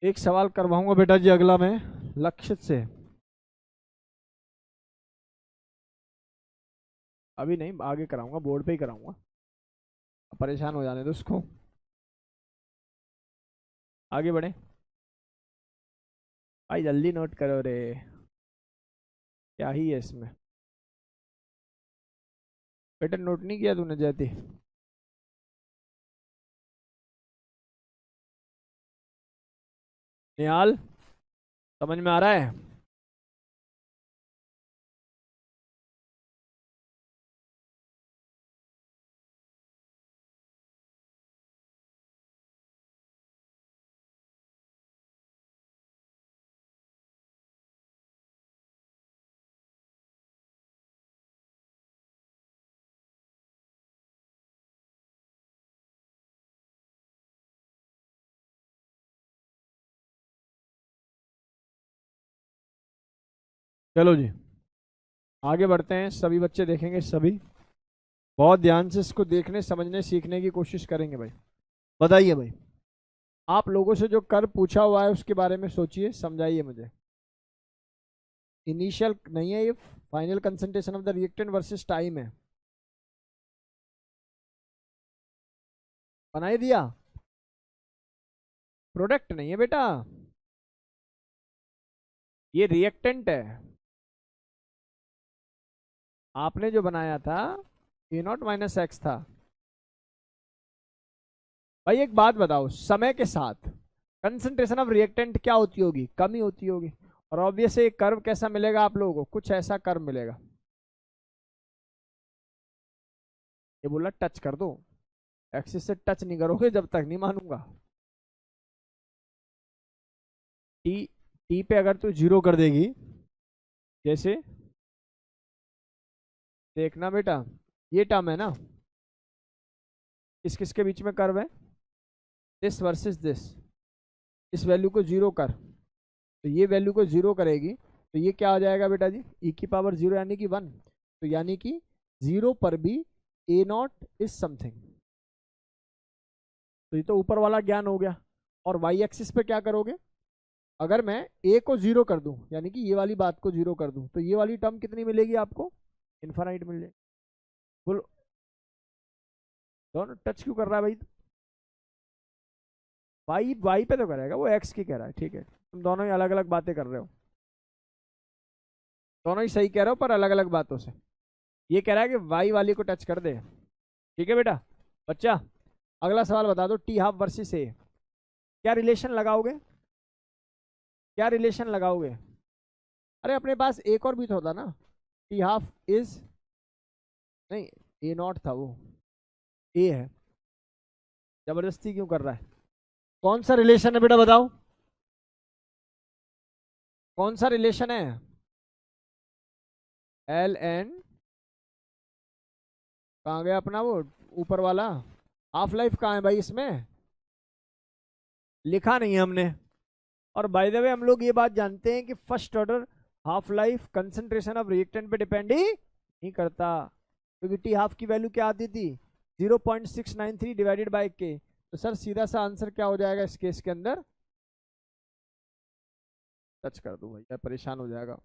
एक सवाल करवाऊंगा बेटा जी अगला मैं, लक्षित से। अभी नहीं, आगे कराऊंगा, बोर्ड पे ही कराऊंगा, परेशान हो जाने दो उसको। आगे बढ़े भाई, जल्दी नोट करो रे, क्या ही है इसमें। बेटा नोट नहीं किया तूने जयती? निहाल, समझ में आ रहा है? चलो जी आगे बढ़ते हैं, सभी बच्चे देखेंगे, सभी बहुत ध्यान से इसको देखने समझने सीखने की कोशिश करेंगे भाई। बताइए भाई, आप लोगों से जो कर पूछा हुआ है उसके बारे में सोचिए, समझाइए मुझे। इनिशियल नहीं है ये, final concentration of the reactant versus time है। बना ही दिया? प्रोडक्ट नहीं है बेटा, ये रिएक्टेंट है। आपने जो बनाया था ए नॉट माइनस एक्स था। भाई एक बात बताओ, समय के साथ कंसंट्रेशन ऑफ रिएक्टेंट क्या होती होगी? कमी होती होगी। और ऑब्वियस एक कर्व कैसा मिलेगा आप लोगों को? कुछ ऐसा कर्व मिलेगा। ये बोला टच कर दो, एक्सिस से टच नहीं करोगे जब तक नहीं मानूंगा। टी, टी पे अगर तू जीरो कर देगी, जैसे देखना बेटा, ये टर्म है ना, किस किस के बीच में कर्व है? This versus this. इस वैल्यू को जीरो कर, तो ये वैल्यू को जीरो करेगी, तो ये क्या आ जाएगा बेटा जी? ई की पावर जीरो यानी कि वन। तो यानी कि जीरो पर भी ए नॉट इज समथिंग। तो ये तो ऊपर वाला ज्ञान हो गया। और वाई एक्सिस पे क्या करोगे? अगर मैं ए को जीरो कर दूं, यानी कि ये वाली बात को जीरो कर दूं, तो ये वाली टर्म कितनी मिलेगी आपको? इन्फानाइट मिल जाएगी। बोलो, दोनों टच क्यों कर रहा है भाई? वाई वाई पे तो करेगा, वो एक्स की कह रहा है, ठीक है, तुम दोनों ही अलग अलग बातें कर रहे हो। दोनों ही सही कह रहे हो पर अलग अलग बातों से। ये कह रहा है कि वाई वाली को टच कर दे। ठीक है बेटा। बच्चा अगला सवाल बता दो, टी हाफ वर्सेस ए, क्या रिलेशन लगाओगे? क्या रिलेशन लगाओगे? अरे अपने पास एक और भी तो होता ना, टी हाफ इज, नहीं ए नॉट था वो, ए है। जबरदस्ती क्यों कर रहा है? कौन सा रिलेशन है बेटा बताओ, कौन सा रिलेशन है? एल एन, कहाँ गया अपना वो ऊपर वाला, हाफ लाइफ कहाँ है भाई इसमें? लिखा नहीं है हमने। और बाय द वे हम लोग ये बात जानते हैं कि first order half life concentration of reactant पे डिपेंड ही नहीं करता, क्योंकि टी हाफ की वैल्यू क्या आती थी, 0.693 डिवाइडेड बाय के। तो सर सीधा सा आंसर क्या हो जाएगा इस केस के अंदर? टच कर दूं भैया, परेशान हो जाएगा।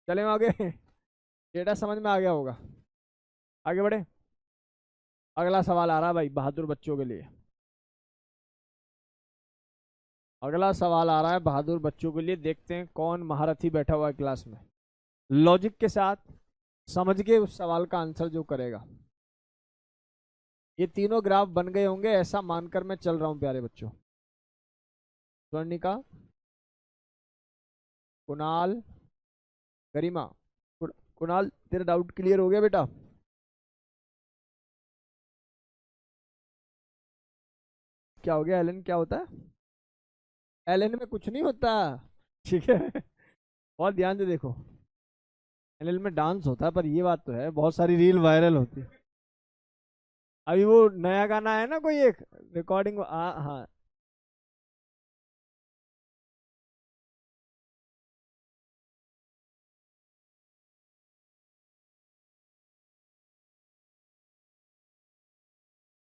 चलें आगे डेटा समझ में आ गया होगा, आगे बढ़े। अगला सवाल आ रहा है भाई बहादुर बच्चों के लिए, अगला सवाल आ रहा है बहादुर बच्चों के लिए। देखते हैं कौन महारथी बैठा हुआ है क्लास में, लॉजिक के साथ समझ के उस सवाल का आंसर जो करेगा। ये तीनों ग्राफ बन गए होंगे ऐसा मानकर मैं चल रहा हूं प्यारे बच्चों। स्वर्णिका, कुणाल, गरिमा। कुणाल तेरा डाउट क्लियर हो गया बेटा? क्या हो गया एलन, क्या होता है? एलन में कुछ नहीं होता, ठीक है बहुत ध्यान से देखो। एलन में डांस होता है, पर ये बात तो है बहुत सारी रील वायरल होती है। अभी वो नया गाना है ना कोई एक, रिकॉर्डिंग, हाँ हाँ।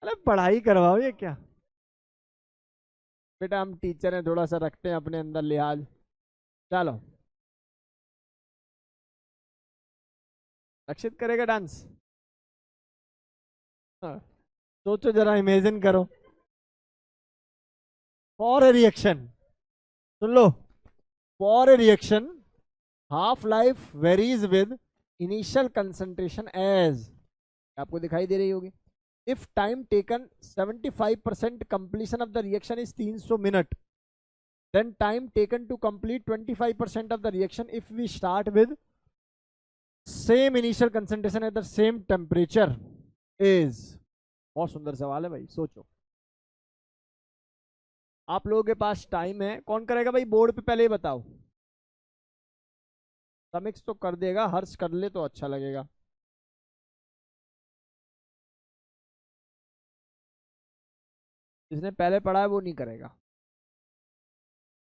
अरे पढ़ाई करवाओ ये क्या? बेटा हम टीचर हैं, थोड़ा सा रखते हैं अपने अंदर लिहाज। चलो, रक्षित करेगा डांस? हाँ, सोचो जरा, इमेजिन करो। फॉर ए रिएक्शन, सुन लो, for a reaction half life varies with initial concentration as, आपको दिखाई दे रही होगी। If time taken 75% completion of the reaction is 300 minute, then time taken to complete 25% of the reaction if we start with same initial concentration at the same temperature is। बहुत सुंदर सवाल है भाई, सोचो। आप लोगों के पास टाइम है, कौन करेगा भाई बोर्ड पे पहले ही बताओ। समिक्स तो कर देगा, हर्ष कर ले तो अच्छा लगेगा। जिसने पहले पढ़ा है वो नहीं करेगा,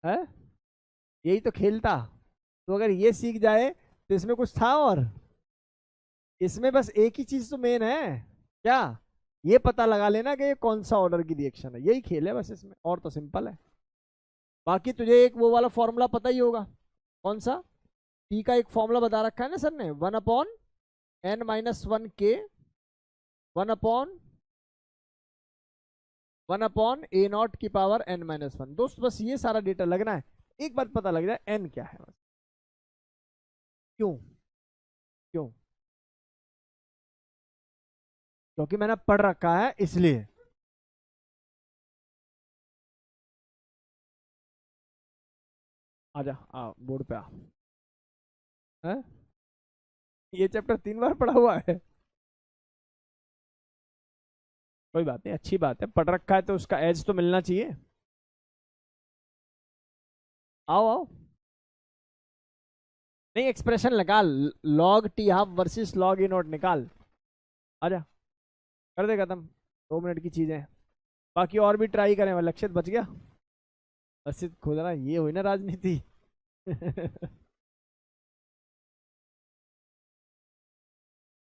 है यही तो खेलता। तो अगर ये सीख जाए तो इसमें कुछ था, और इसमें बस एक ही चीज तो मेन है, क्या? ये पता लगा लेना कि ये कौन सा ऑर्डर की रिएक्शन है, यही खेल है बस इसमें, और तो सिंपल है। बाकी तुझे एक वो वाला फॉर्मूला पता ही होगा, कौन सा? टी का एक फॉर्मूला बता रखा है ना सर ने, 1/n-1 के, 1/1 ए नॉट की पावर n-1। दोस्त बस ये सारा डेटा लगना है, एक बात पता लग जाए n क्या है बस। क्यों? क्यों? क्योंकि मैंने पढ़ रखा है इसलिए। आजा, आ बोर्ड पे आ। है? ये चैप्टर 3 बार पढ़ा हुआ है? कोई बात नहीं, अच्छी बात है, पढ़ रखा है तो उसका एज तो मिलना चाहिए। आओ आओ, नहीं एक्सप्रेशन निकाल, log T half versus log A not निकाल। आजा, कर दे खत्म, 2 मिनट की चीजें हैं। बाकी और भी ट्राई करें, लक्षित बच गया। लक्षित खुद ना, ये हुई ना राजनीति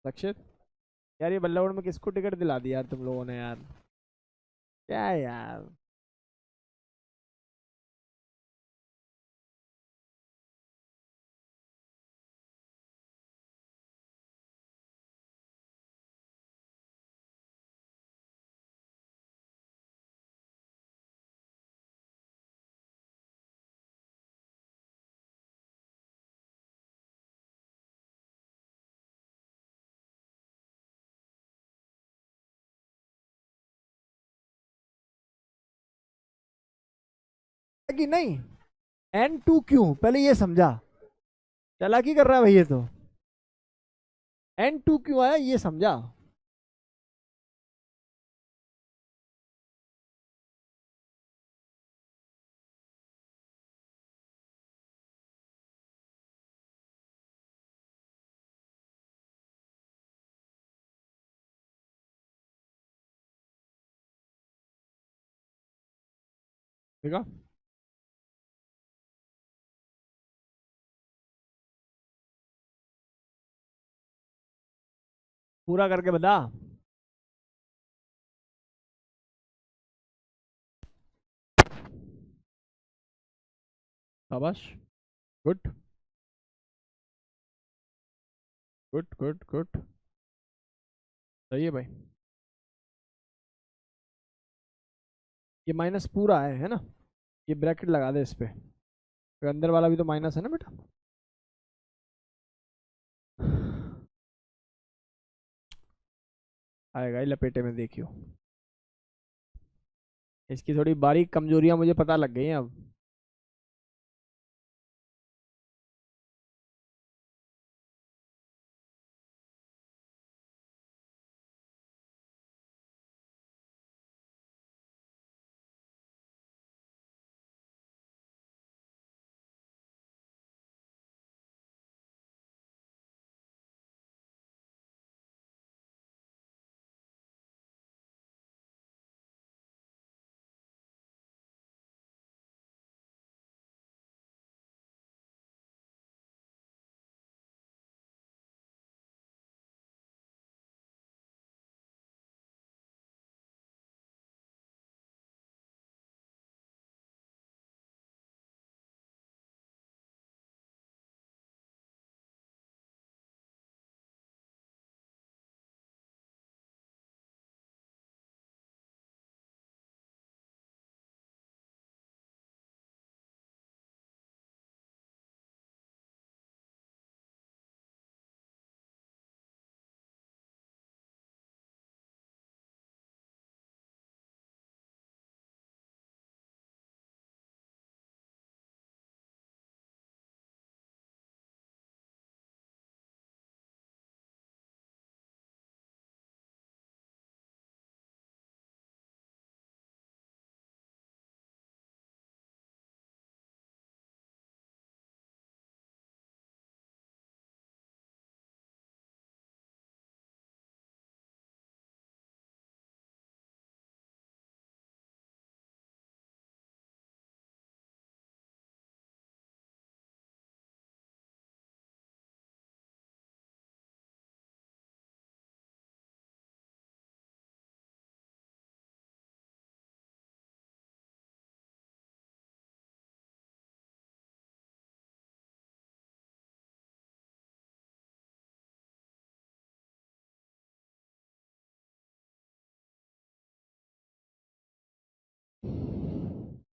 लक्षित, यार ये बल्लौड़ में किसको टिकट दिला दी यार तुम लोगों ने यार, क्या है यार? कि नहीं, N2 क्यों, पहले ये समझा। चालाकी कर रहा है भाई ये तो। N2 क्यों आया ये समझा। देखा। पूरा करके बता। शाबाश। Good good good good. सही है भाई। ये माइनस पूरा है ना। ये ब्रैकेट लगा दे इस पे, तो अंदर वाला भी तो माइनस है ना बेटा। आएगा ही लपेटे में, देखियो। इसकी थोड़ी बारीक कमजोरियां मुझे पता लग गई हैं अब।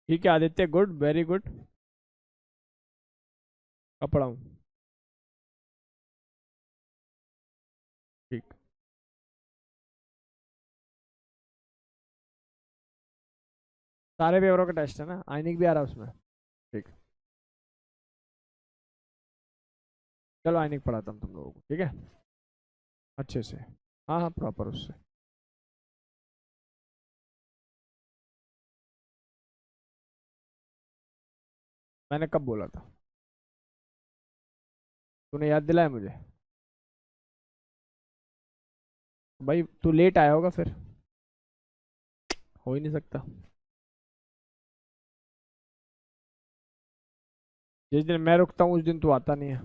ठीक है आदित्य, गुड, वेरी गुड। अब पढ़ाऊँ। ठीक। सारे पेपरों का टेस्ट है ना, आइनिक भी आ रहा है उसमें। ठीक। चलो आइनिक पढ़ाता हूँ तुम लोगों को, ठीक है, अच्छे से। हाँ हाँ, प्रॉपर उससे। मैंने कब बोला था? तूने याद दिलाया मुझे। भाई तू लेट आया होगा फिर। हो ही नहीं सकता। जिस दिन मैं रुकता हूँ उस दिन तू आता नहीं है।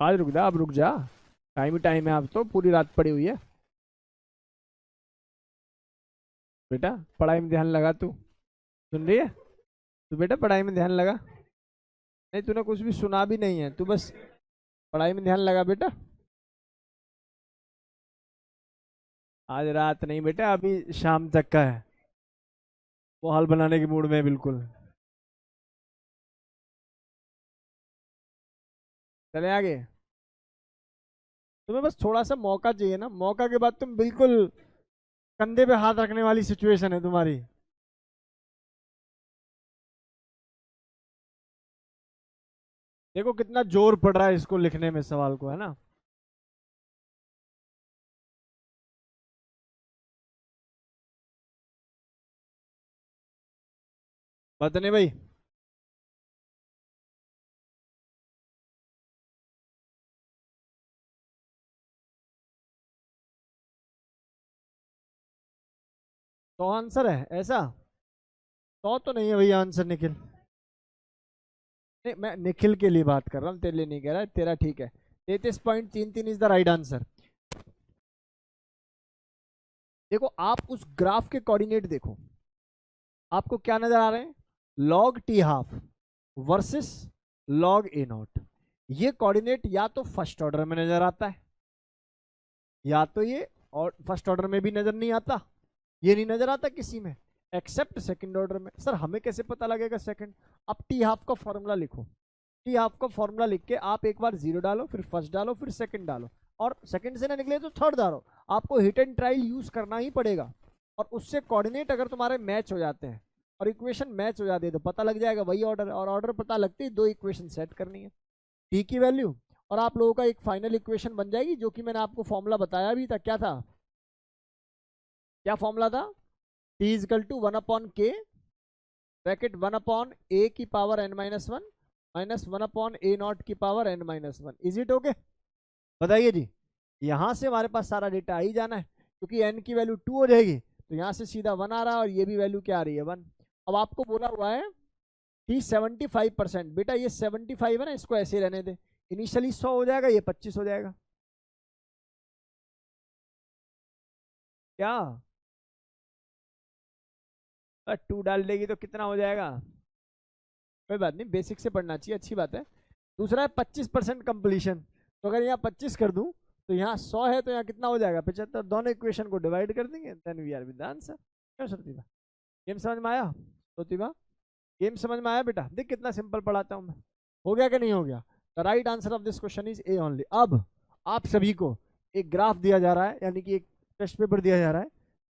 आज रुक जा, अब रुक जा। टाइम ही टाइम है, अब तो पूरी रात पड़ी हुई है। बेटा पढ़ाई में ध्यान लगा तू। सुन रही है? तू बेटा पढ़ाई में ध्यान लगा। नहीं, तूने कुछ भी सुना भी नहीं है, तू बस पढ़ाई में ध्यान लगा बेटा। आज रात नहीं बेटा, अभी शाम तक का है। वो हाल बनाने के मूड में है बिल्कुल। चले आगे। तुम्हें बस थोड़ा सा मौका चाहिए ना, मौका के बाद तुम बिल्कुल कंधे पे हाथ रखने वाली सिचुएशन है तुम्हारी। देखो कितना जोर पड़ रहा है इसको लिखने में सवाल को, है ना। बताने भाई। तो आंसर है ऐसा? तो नहीं है भैया आंसर निखिल। नहीं, मैं निखिल के लिए बात कर रहा हूँ, तेरे लिए नहीं कह रहा। तेरा ठीक है, 33.33 इज द राइट आंसर। देखो आप उस ग्राफ के कोऑर्डिनेट देखो, आपको क्या नजर आ रहे हैं? Log T half versus log A not. ये कोऑर्डिनेट या तो फर्स्ट ऑर्डर में नजर आता है, या तो ये और फर्स्ट ऑर्डर में भी नजर नहीं आता, ये नहीं नजर आता किसी में एक्सेप्ट सेकंड ऑर्डर में। सर हमें कैसे पता लगेगा सेकंड? अब टी हाफ का फॉर्मूला लिखो, टी हाफ का फॉर्मूला लिख के आप एक बार जीरो डालो, फिर फर्स्ट डालो, फिर सेकंड डालो, और सेकंड से ना निकले तो थर्ड डालो। आपको हिट एंड ट्रायल यूज करना ही पड़ेगा, और उससे कोऑर्डिनेट अगर तुम्हारे मैच हो जाते हैं और इक्वेशन मैच हो जाती है तो पता लग जाएगा वही ऑर्डर, और ऑर्डर पता लगते ही दो इक्वेशन सेट करनी है, टी की वैल्यू, और आप लोगों का एक फाइनल इक्वेशन बन जाएगी, जो कि मैंने आपको फॉर्मूला बताया भी था। क्या था? क्या फॉर्मूला था? T is equal to 1/k bracket 1/a की power n-1 minus 1/a not की power n-1। Is it okay? बताइए जी। यहां से हमारे पास सारा डेटा आ ही जाना है, क्योंकि n की वैल्यू 2 हो जाएगी, तो यहां से सीधा 1 आ रहा है, और ये भी वैल्यू क्या आ रही है? 1। अब आपको बोला हुआ है कि 75%, बेटा ये 75 है ना, इसको ऐसे रहने दे। इनिशियली 100 हो जाएगा, ये 25 हो जाएगा। क्या 2 डाल देगी तो कितना हो जाएगा? कोई बात नहीं, बेसिक से पढ़ना चाहिए, अच्छी बात है। दूसरा है 25% कंप्लीशन, तो अगर यहाँ 25 कर दूं तो यहाँ 100 है, तो यहाँ कितना हो जाएगा? 75। दोनों इक्वेशन को डिवाइड कर देंगे, then we are with the answer. क्या सरतीबा, गेम समझ में आया? प्रतिभा, गेम समझ में आया बेटा? देख कितना सिंपल पढ़ाता हूँ मैं। हो गया कि नहीं हो गया? The right answer of this question is A only. अब आप सभी को एक ग्राफ दिया जा रहा है, यानी कि एक टेस्ट पेपर दिया जा रहा है,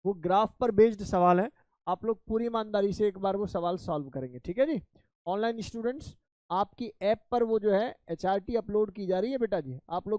वो ग्राफ पर बेस्ड सवाल है। आप लोग पूरी ईमानदारी से एक बार वो सवाल सॉल्व करेंगे, ठीक है जी। ऑनलाइन स्टूडेंट्स, आपकी ऐप पर वो जो है HRT अपलोड की जा रही है बेटा जी, आप लोग